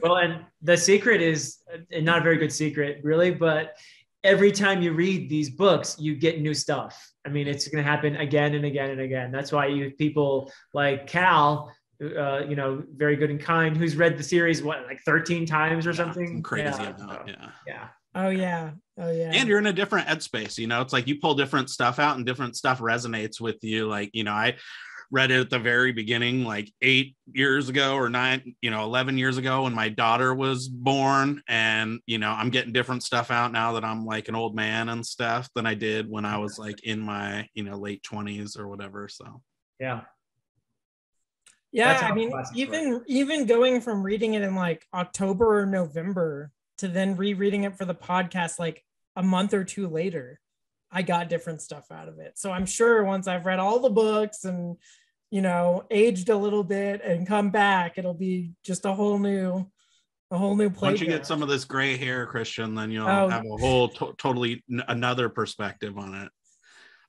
Well, and the secret is not a very good secret, really, but every time you read these books, you get new stuff. I mean, it's going to happen again and again and again. That's why you have people like Cal, very good and kind, who's read the series, like 13 times or something?
Crazy amount,
yeah.
Oh, yeah.
And you're in a different headspace, it's like you pull different stuff out and different stuff resonates with you. Like, I read it at the very beginning, like 8 years ago or 11 years ago when my daughter was born. And, I'm getting different stuff out now that I'm like an old man and stuff than I did when I was like in my, late 20s or whatever. So,
yeah.
Yeah. I mean, even going from reading it in like October or November to then rereading it for the podcast, like a month or 2 later, I got different stuff out of it. So I'm sure once I've read all the books and, aged a little bit and come back, it'll be just a whole new playground.
Once you get some of this gray hair, Christian, then you'll have a whole totally another perspective on it.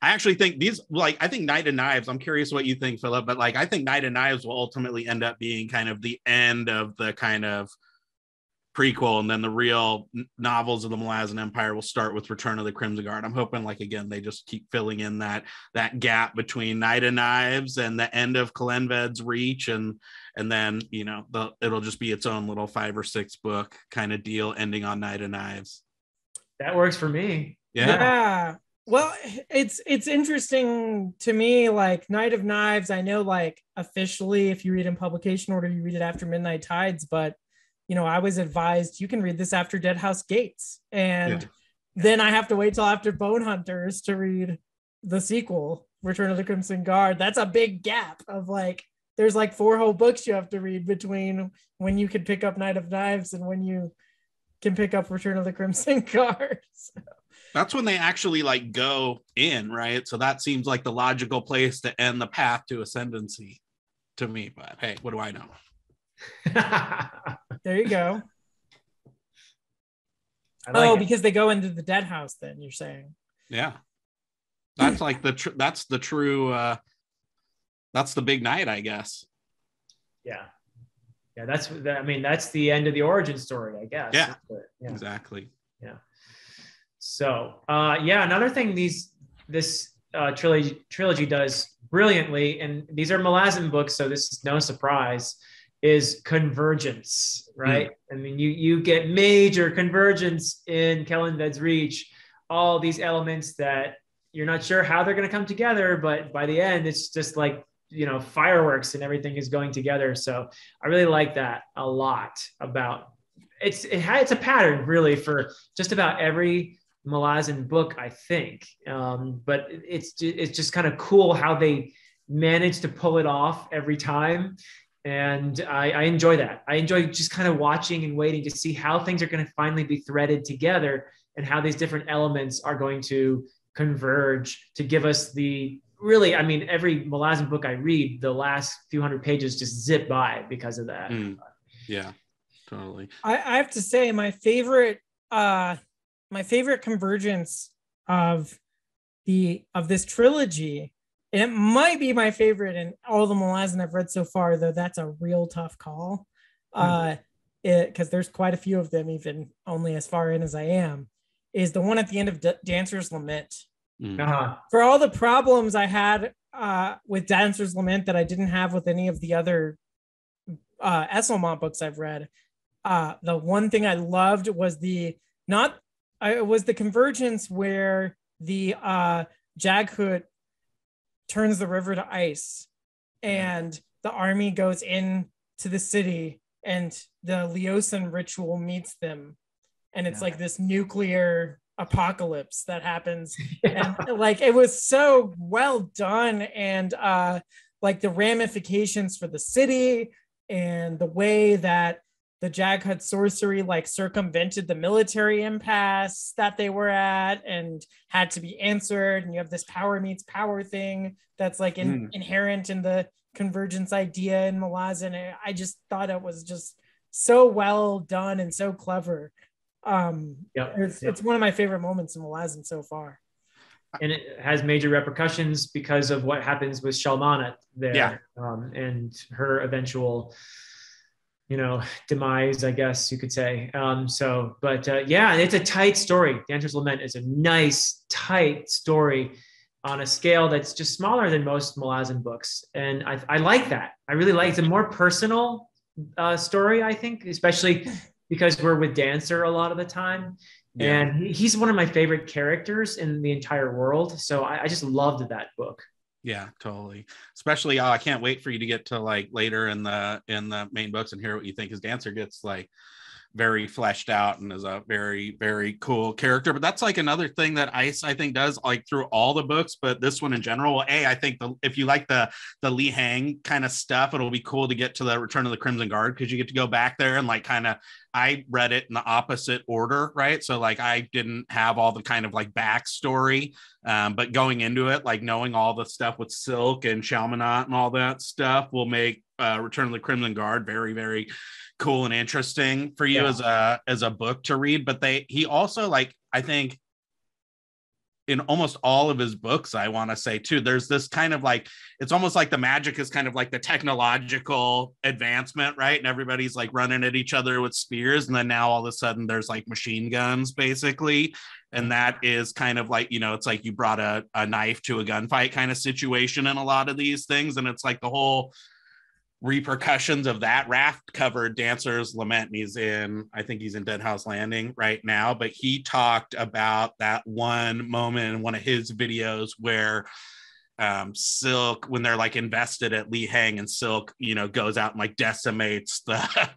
I actually think I think Knight of Knives, I'm curious what you think, Philip, but I think Knight of Knives will ultimately end up being kind of the end of the kind of prequel, and then the real novels of the Malazan Empire will start with Return of the Crimson Guard. I'm hoping, again, they just keep filling in that gap between Knight of Knives and the end of Kalenved's Reach, and then it'll just be its own little 5 or 6 book kind of deal, ending on Knight of Knives.
That works for me.
Yeah. Well, it's interesting to me. Like Knight of Knives, I know officially, if you read in publication order, you read it after Midnight Tides, but I was advised you can read this after Dead House Gates. And then I have to wait till after Bone Hunters to read the sequel, Return of the Crimson Guard. That's a big gap of there's 4 whole books you have to read between when you can pick up Knight of Knives and when you can pick up Return of the Crimson Guard. So.
That's when they actually go in, right? So that seems like the logical place to end the Path to Ascendancy to me. But hey, what do I know?
There you go.
I like it.
Because they go into the dead house. Then you're saying,
Yeah, that's like that's the true. That's the big night, I guess.
Yeah. That's the end of the origin story, I guess.
Yeah,
yeah.
Exactly.
Yeah. So, another thing this trilogy does brilliantly, and these are Malazan books, so this is no surprise, is convergence, right? I mean, you get major convergence in Kellanved's Reach, all these elements that you're not sure how they're going to come together, but by the end, it's just like, fireworks and everything is going together. So I really like that a lot about it's a pattern really for just about every Malazan book, I think. But it's just kind of cool how they manage to pull it off every time. And I enjoy that. I enjoy just kind of watching and waiting to see how things are going to finally be threaded together and how these different elements are going to converge to give us really, I mean, every Malazan book I read, the last few hundred pages just zip by because of that.
Yeah, totally.
I have to say my favorite convergence of this trilogy, and it might be my favorite in all the Malazan I've read so far, though that's a real tough call. Because there's quite a few of them, even only as far in as I am, is the one at the end of Dancer's Lament. For all the problems I had with Dancer's Lament that I didn't have with any of the other Esslemont books I've read, the one thing I loved was the convergence where the Jaghut turns the river to ice and the army goes in to the city and the Leosin ritual meets them, and it's like this nuclear apocalypse that happens. And like it was so well done, and like the ramifications for the city and the way that the Jaghut sorcery like circumvented the military impasse that they were at and had to be answered. And you have this power meets power thing that's like inherent in the convergence idea in Malazan. I just thought it was just so well done and so clever. It's one of my favorite moments in Malazan so far.
And it has major repercussions because of what happens with Shalmanat there, and her eventual, demise, I guess you could say. It's a tight story. Dancer's Lament is a nice, tight story on a scale that's just smaller than most Malazan books. And I like that. I really like it. It's a more personal story, I think, especially because we're with Dancer a lot of the time. Yeah. And he's one of my favorite characters in the entire world. So I just loved that book.
Yeah, totally. Especially, I can't wait for you to get to like later in the main books and hear what you think, his Dancer gets like very fleshed out and is a very, very cool character. But that's like another thing that Ice, I think, does like through all the books, but this one in general. I think if you like the Li Hang kind of stuff, it'll be cool to get to the Return of the Crimson Guard, because you get to go back there and like kind of, I read it in the opposite order, right? So like I didn't have all the kind of like backstory, but going into it, like knowing all the stuff with Silk and Shalmanat and all that stuff will make Return of the Crimson Guard very, very cool and interesting for you as a book to read. But he also, like, I think in almost all of his books, I want to say too, there's this kind of like, it's almost like the magic is kind of like the technological advancement, right? And everybody's like running at each other with spears, and then now all of a sudden there's like machine guns basically, and that is kind of like, it's like you brought a knife to a gunfight kind of situation in a lot of these things. And it's like the whole repercussions of that. Raft covered Dancer's Lament, and I think he's in Dead House Landing right now, but he talked about that one moment in one of his videos where Silk, when they're like invested at Li Hang, and Silk, goes out and like decimates the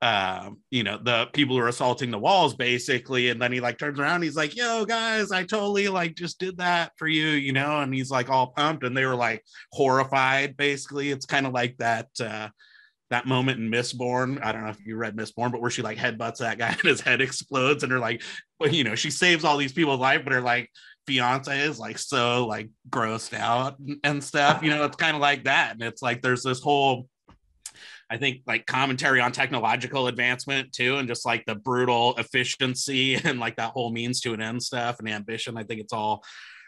the people who are assaulting the walls basically, and then he like turns around, he's like, yo guys, I totally like just did that for you, and he's like all pumped, and they were like horrified basically. It's kind of like that moment in Mistborn. I don't know if you read Mistborn, but where she like headbutts that guy and his head explodes, and they're like, well, she saves all these people's life, but her like fiance is like so like grossed out and stuff. It's kind of like that, and it's like there's this whole I think like commentary on technological advancement too, and just like the brutal efficiency and like that whole means to an end stuff and ambition. I think it's all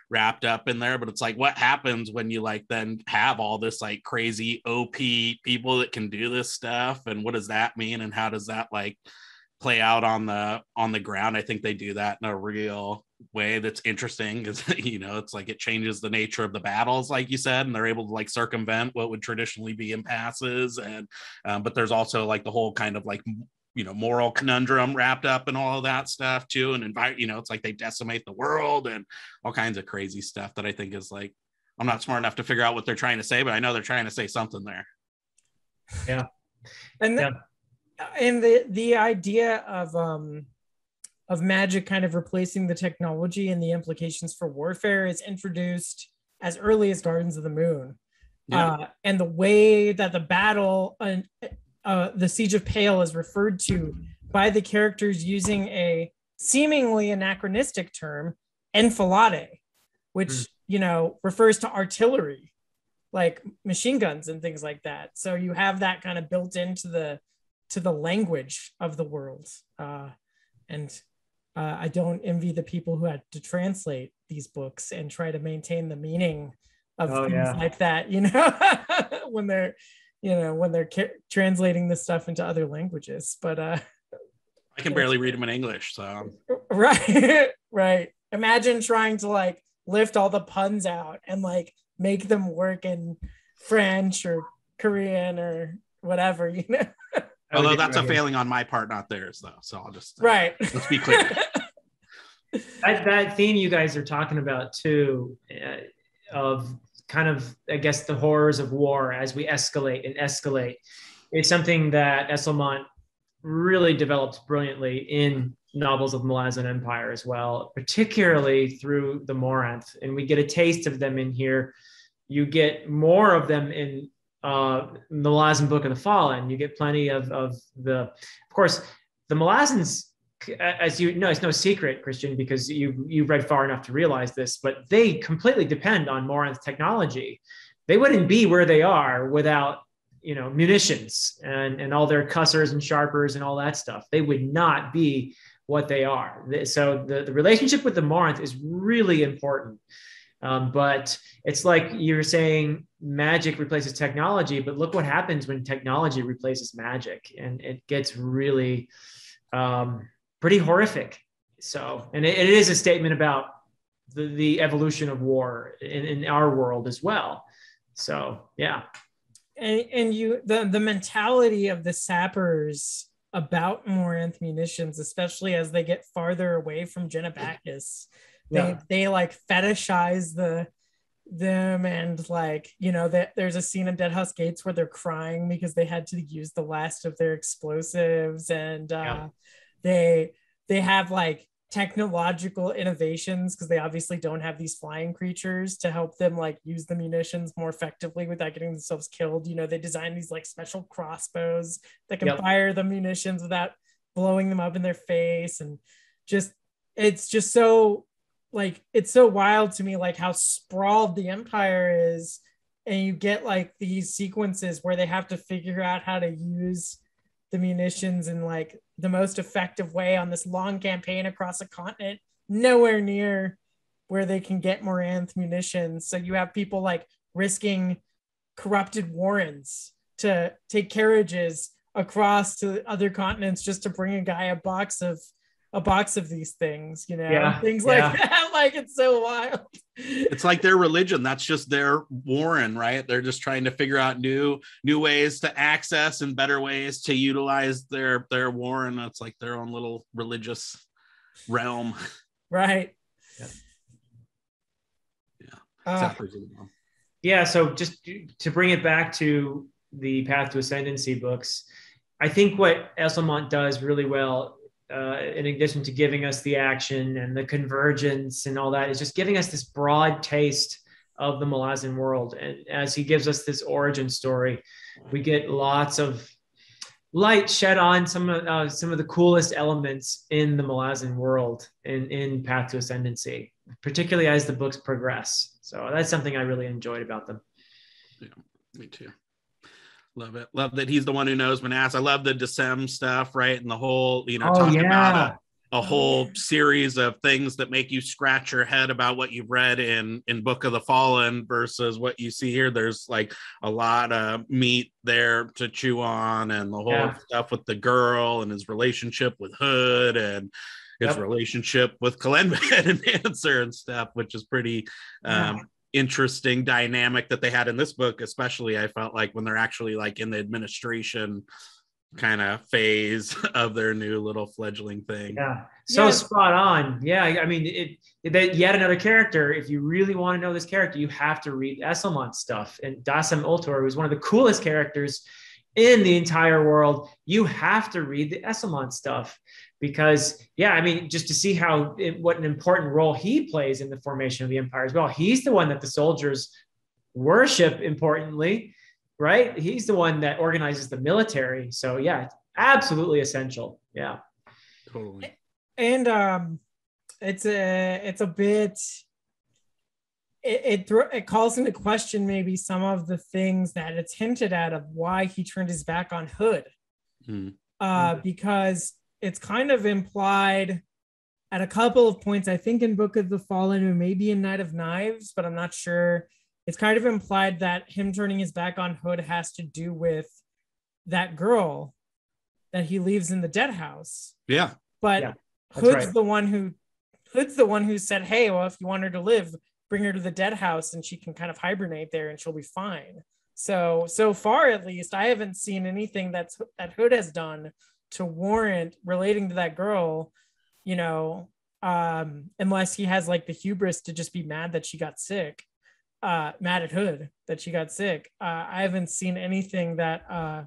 wrapped up in there. But it's like, what happens when you like then have all this like crazy OP people that can do this stuff, and what does that mean, and how does that like play out on the ground? I think they do that in a real way that's interesting, because it's like it changes the nature of the battles, like you said, and they're able to like circumvent what would traditionally be impasses. And but there's also like the whole kind of like moral conundrum wrapped up in all of that stuff too, and it's like they decimate the world and all kinds of crazy stuff that I think is like, I'm not smart enough to figure out what they're trying to say, but I know they're trying to say something there.
Yeah.
And the idea of magic kind of replacing the technology and the implications for warfare is introduced as early as Gardens of the Moon. Yeah. And the way that the battle, the Siege of Pale, is referred to by the characters using a seemingly anachronistic term, enfilade, which refers to artillery, like machine guns and things like that. So you have that kind of built into the language of the world. And I don't envy the people who had to translate these books and try to maintain the meaning of things like that, when they're translating this stuff into other languages. But I
can barely read them in English, so
right. Imagine trying to like lift all the puns out and like make them work in French or Korean or whatever,
Although that's a failing on my part, not theirs, though. So I'll just let's be clear.
That theme you guys are talking about too, of kind of, I guess, the horrors of war as we escalate, is something that Esslemont really develops brilliantly in novels of Malazan Empire as well, particularly through the Moranth. And we get a taste of them in here. You get more of them in the Malazan Book of the Fallen. You get plenty of course, the Malazans, as you know, it's no secret, Christian, because you've read far enough to realize this, but they completely depend on Moranth technology. They wouldn't be where they are without, munitions and all their cussers and sharpers and all that stuff. They would not be what they are. So the relationship with the Moranth is really important. But it's like you're saying magic replaces technology, but look what happens when technology replaces magic, and it gets really pretty horrific. So, and it is a statement about the evolution of war in our world as well. So, yeah.
And the mentality of the sappers about Moranth munitions, especially as they get farther away from Genebacchus, they like fetishize them, and like that there's a scene in Deadhouse Gates where they're crying because they had to use the last of their explosives, and they have like technological innovations because they obviously don't have these flying creatures to help them like use the munitions more effectively without getting themselves killed. They design these like special crossbows that can fire the munitions without blowing them up in their face, and it's just so like, it's so wild to me like how sprawled the Empire is, and you get like these sequences where they have to figure out how to use the munitions in like the most effective way on this long campaign across a continent, nowhere near where they can get Moranth munitions. So you have people like risking corrupted warrens to take carriages across to other continents just to bring a guy a box of these things, things like that. Like, it's so wild.
It's like their religion. That's just their warren, right? They're just trying to figure out new ways to access and better ways to utilize their warren. It's like their own little religious realm.
Right.
Yeah. So just to bring it back to the Path to Ascendancy books, I think what Esslemont does really well, in addition to giving us the action and the convergence and all that, is just giving us this broad taste of the Malazan world. And as he gives us this origin story, we get lots of light shed on some of the coolest elements in the Malazan world in Path to Ascendancy, particularly as the books progress. So that's something I really enjoyed about them.
Yeah, me too. Love it. Love that he's the one who knows Manasseh. I love the Decem stuff, right? And the whole,
Oh,
talking about
yeah.
a whole series of things that make you scratch your head about what you've read in Book of the Fallen versus what you see here. There's like a lot of meat there to chew on, and the whole stuff with the girl and his relationship with Hood and his relationship with Kalenbed and Dancer and stuff, which is pretty interesting dynamic that they had in this book. Especially I felt like when they're actually like in the administration kind of phase of their new little fledgling thing.
Spot on. I mean, that yet another character. If you really want to know this character, you have to read Esslemont stuff. And Dassem Ultor was one of the coolest characters in the entire world. You have to read the Esslemont stuff because I mean, just to see what an important role he plays in the formation of the empire as well. He's the one that the soldiers worship, importantly, right? He's the one that organizes the military. So it's absolutely essential. Yeah,
totally.
And it's a bit, it calls into question maybe some of the things that it's hinted at of why he turned his back on Hood. Because it's kind of implied at a couple of points, I think in Book of the Fallen and maybe in Night of Knives, but I'm not sure. It's kind of implied that him turning his back on Hood has to do with that girl that he leaves in the dead house.
Yeah.
But Hood's the one who said, hey, well, if you want her to live, bring her to the dead house and she can kind of hibernate there and she'll be fine. So far, at least, I haven't seen anything that Hood has done to warrant relating to that girl, unless he has like the hubris to just be mad that she got sick. Mad at Hood that she got sick. I haven't seen anything that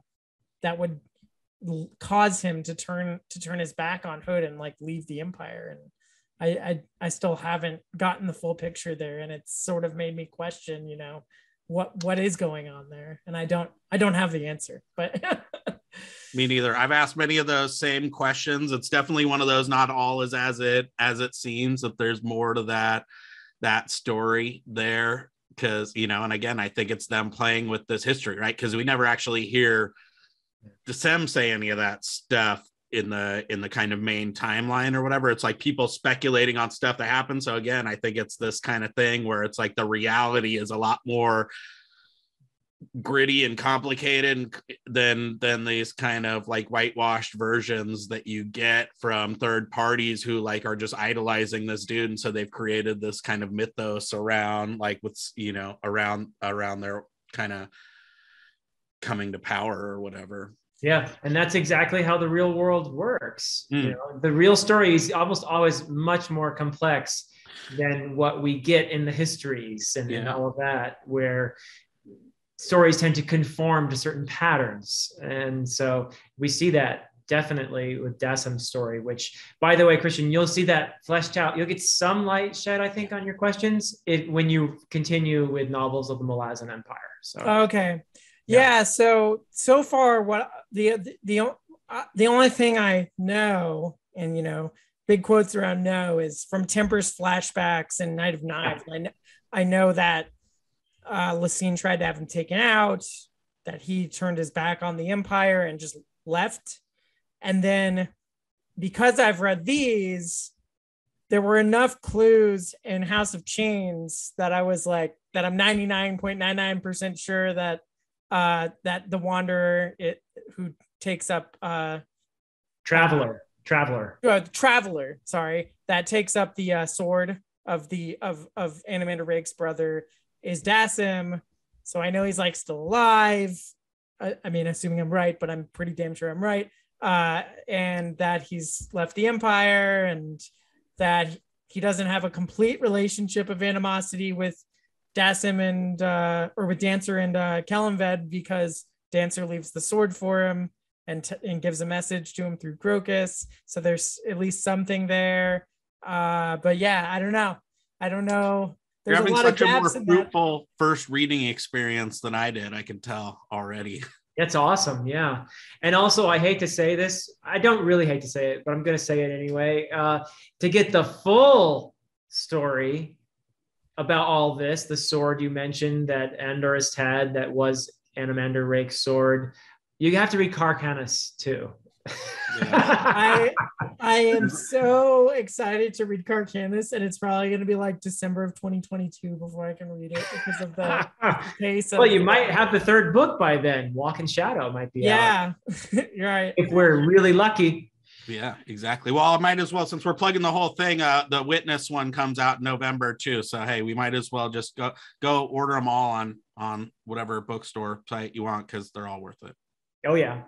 would cause him to turn his back on Hood and like leave the Empire. And I still haven't gotten the full picture there, and it's sort of made me question, what is going on there. And I don't have the answer, but
me neither. I've asked many of those same questions. It's definitely one of those, not all is as it seems, that there's more to that story there. Because, and again, I think it's them playing with this history, right? Because we never actually hear Decem say any of that stuff in the kind of main timeline or whatever. It's like people speculating on stuff that happened. So again, I think it's this kind of thing where it's like the reality is a lot more gritty and complicated than these kind of like whitewashed versions that you get from third parties who like are just idolizing this dude, and so they've created this kind of mythos around like what's around their kind of coming to power or whatever.
And that's exactly how the real world works. The real story is almost always much more complex than what we get in the histories and all of that, where stories tend to conform to certain patterns. And so we see that definitely with Dassem's story, which, by the way, Christian, you'll see that fleshed out. You'll get some light shed, I think, on your questions when you continue with novels of the Malazan Empire. So
okay. So far, what the only thing I know, and big quotes around know, is from Temper's flashbacks and Night of Knives. I know that Lysine tried to have him taken out, that he turned his back on the Empire and just left. And then because I've read these, there were enough clues in House of Chains that I was like, that I'm 99.99% sure that that the Wanderer who takes up
Traveler,
sorry, that takes up the sword of Anomander Rake's brother is Dassem. So I know he's like still alive. I mean, assuming I'm right, but I'm pretty damn sure I'm right. And that he's left the Empire, and that he doesn't have a complete relationship of animosity with Dassem and or with Dancer and Kellenved, because Dancer leaves the sword for him and gives a message to him through Crocus. So there's at least something there. But I don't know.
You're having such a more fruitful first reading experience than I did. I can tell already.
That's awesome. Yeah. And also, I hate to say this. I don't really hate to say it, but I'm going to say it anyway. To get the full story about all this, the sword you mentioned that Andorist had that was Anomander Rake's sword. You have to read Carcanus too.
Yeah. I am so excited to read Carcanus, and it's probably going to be like December of 2022 before I can read it because of the pace.
Well, you might have the third book by then. Walk in Shadow might be out.
Yeah, you're right.
If we're really lucky.
Yeah, exactly. Well, I might as well, since we're plugging the whole thing, the Witness one comes out in November too. So hey, we might as well just go order them all on whatever bookstore site you want, because they're all worth it.
Oh yeah.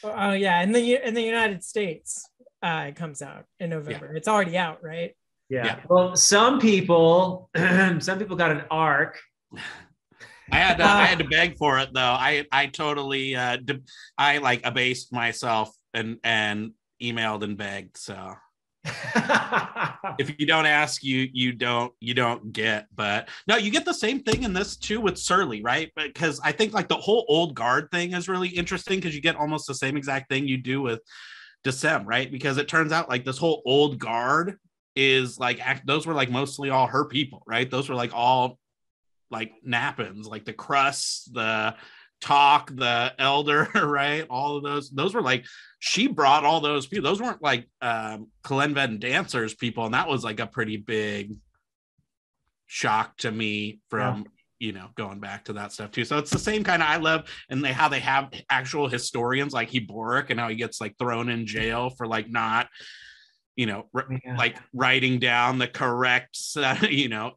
Oh yeah, in the United States, it comes out in November. Yeah. It's already out, right?
Yeah. Well, some people got an ARC.
I had to beg for it though. I totally I like abased myself and emailed and begged. So if you don't ask, you don't get. But no, you get the same thing in this too with Surly, right? Because I think like the whole old guard thing is really interesting, because you get almost the same exact thing you do with Decem, right? Because it turns out like this whole old guard is like, those were like mostly all her people, right? Those were like all like Nappins, like the Crusts, the Talk, the Elder, right? All of those were like, she brought all those people. Those weren't like Kalenved dancers people, and that was like a pretty big shock to me from going back to that stuff too. So it's the same kind of, I love, and how they have actual historians like Heboric, and how he gets like thrown in jail for like not like writing down the correct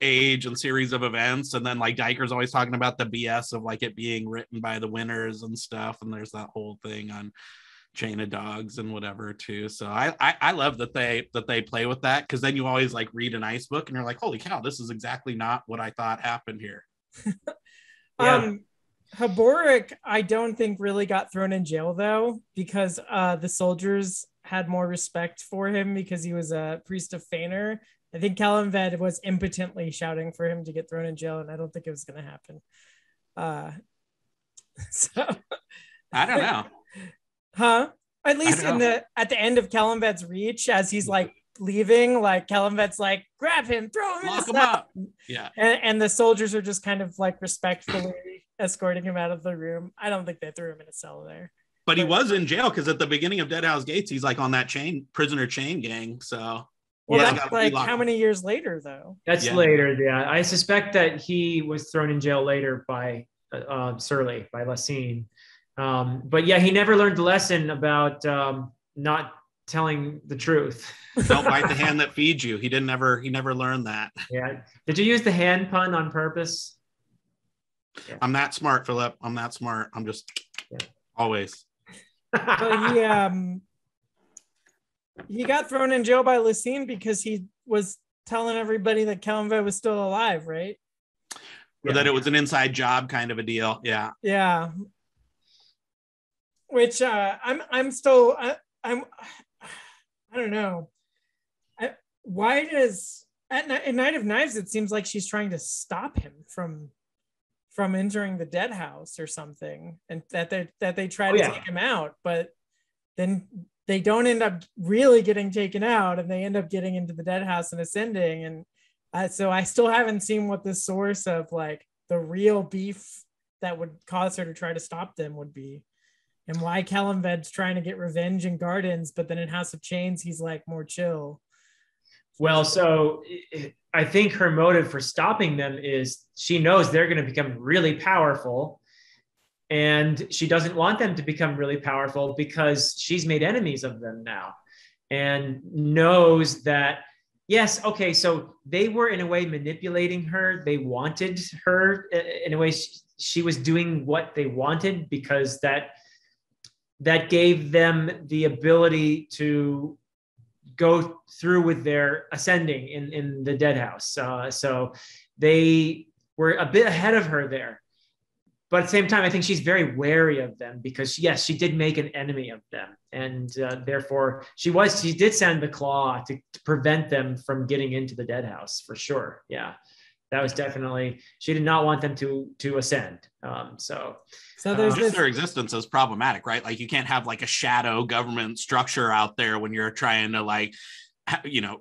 age and series of events, and then like Diker's always talking about the BS of like it being written by the winners and stuff, and there's that whole thing on Chain of Dogs and whatever too. So I love that they play with that, because then you always like read an Ice book and you're like, holy cow, this is exactly not what I thought happened here.
Heboric, I don't think really got thrown in jail though, because the soldiers had more respect for him because he was a priest of Fener. I think Kalenved was impotently shouting for him to get thrown in jail, and I don't think it was going to happen. So
I don't know.
Huh? At least at the end of Kalenved's reach, as he's like leaving, like Kalenved's like, grab him, throw him,
lock him up. Yeah.
And the soldiers are just kind of like respectfully escorting him out of the room. I don't think they threw him in a cell there.
But he was in jail, because at the beginning of Deadhouse Gates, he's like on that prisoner chain gang. So
that's like how many years later though?
That's later. Yeah, I suspect that he was thrown in jail later by Surly, by Lassine. But yeah, he never learned the lesson about not telling the truth.
Don't bite the hand that feeds you. He never learned that.
Yeah. Did you use the hand pun on purpose?
Yeah. I'm that smart, Philip. I'm that smart. I'm just always.
So he got thrown in jail by Lassine because he was telling everybody that Kalenved was still alive, right?
Or that it was an inside job kind of a deal. Yeah.
Yeah. Which I'm still I don't know. Why does in Night of Knives it seems like she's trying to stop him from entering the dead house or something, and that they try to take him out, but then they don't end up really getting taken out, and they end up getting into the dead house and ascending. And so I still haven't seen what the source of like the real beef that would cause her to try to stop them would be, and why Kalenved's trying to get revenge in Gardens, but then in House of Chains he's like more chill.
Well, so I think her motive for stopping them is she knows they're going to become really powerful, and she doesn't want them to become really powerful because she's made enemies of them now, and knows that, yes, okay, so they were in a way manipulating her. They wanted her in a way. She was doing what they wanted because that gave them the ability to go through with their ascending in the dead house. So they were a bit ahead of her there. But at the same time, I think she's very wary of them because, yes, she did make an enemy of them. And therefore, she did send the claw to prevent them from getting into the dead house, for sure. Yeah, that was definitely, she did not want them to ascend. So
there's just their existence is problematic, right? Like you can't have like a shadow government structure out there when you're trying to like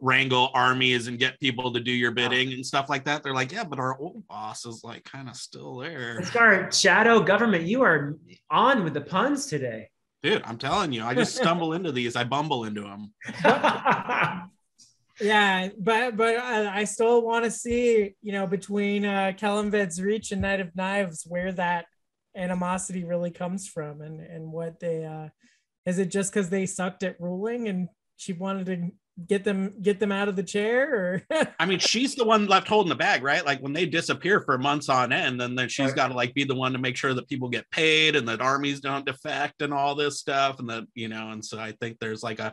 wrangle armies and get people to do your bidding and stuff like that. They're like, yeah, but our old boss is like kind of still there.
Iskar, shadow government, you are on with the puns today.
Dude, I'm telling you, I just stumble into these. I bumble into them.
Yeah, but I still want to see, between Kellanved's Reach and Knight of Knives, where that animosity really comes from, and what they is it just because they sucked at ruling and she wanted to get them out of the chair, or
I mean, she's the one left holding the bag, right? Like when they disappear for months on end, and then she's got to like be the one to make sure that people get paid and that armies don't defect and all this stuff, and that and so I think there's like a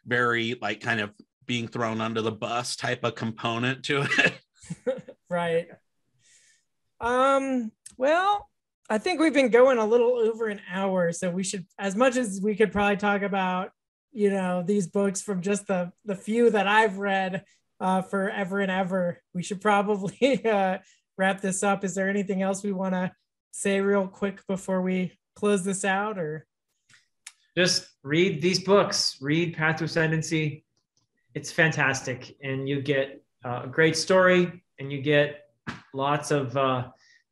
very like kind of being thrown under the bus type of component to it.
Right. Well, I think we've been going a little over an hour, so we should, as much as we could probably talk about these books from just the few that I've read forever and ever, we should probably wrap this up. Is there anything else we want to say real quick before we close this out, or
just read these books? Read Path to Ascendancy. It's fantastic, and you get a great story, and you get lots of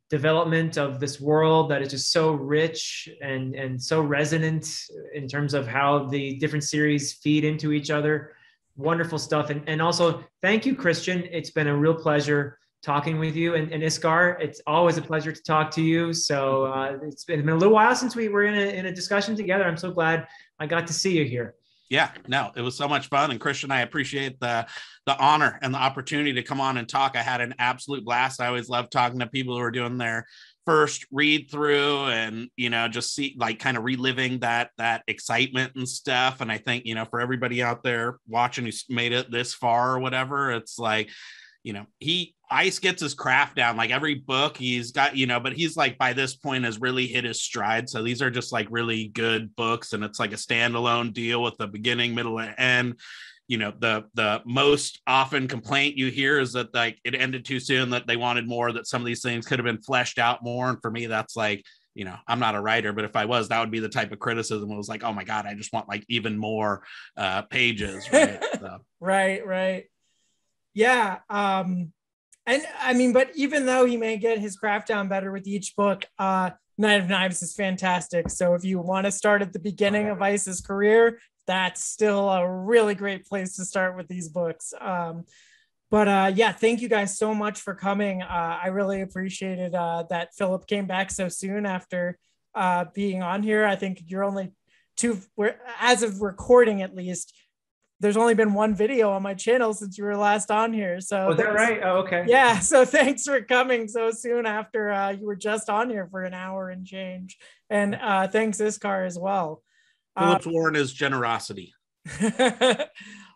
development of this world that is just so rich and so resonant in terms of how the different series feed into each other. Wonderful stuff. And also, thank you, Christian. It's been a real pleasure talking with you. And Iskar, it's always a pleasure to talk to you. So it's been a little while since we were in a discussion together. I'm so glad I got to see you here.
Yeah, no, it was so much fun. And Christian, I appreciate the honor and the opportunity to come on and talk. I had an absolute blast. I always love talking to people who are doing their first read through and, just see like kind of reliving that excitement and stuff. And I think, for everybody out there watching who's made it this far or whatever, it's like, Ice gets his craft down. Like every book he's got, but he's like by this point has really hit his stride. So these are just like really good books, and it's like a standalone deal with the beginning, middle, and end. The most often complaint you hear is that like it ended too soon, that they wanted more, that some of these things could have been fleshed out more. And for me, that's like, I'm not a writer, but if I was, that would be the type of criticism. It was like, oh my God, I just want like even more pages. Right. So.
Right. Yeah. And I mean, but even though he may get his craft down better with each book, Knight of Knives is fantastic. So if you want to start at the beginning of Ice's career, that's still a really great place to start with these books. But yeah, thank you guys so much for coming. I really appreciated that Philip came back so soon after being on here. I think you're only as of recording at least, there's only been one video on my channel since you were last on here. So
is that right? Oh, okay.
Yeah. So thanks for coming so soon after you were just on here for an hour and change. And thanks, Iskar, as well.
Philip's Warren is generosity.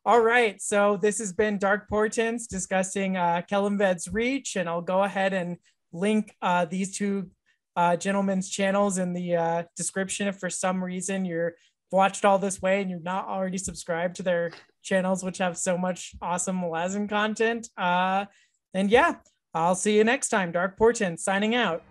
All right. So this has been Dark Portents discussing Kellanved's Reach. And I'll go ahead and link these two gentlemen's channels in the description if for some reason you're watched all this way and you're not already subscribed to their channels, which have so much awesome Malazan content. And yeah, I'll see you next time. Dark Portents signing out.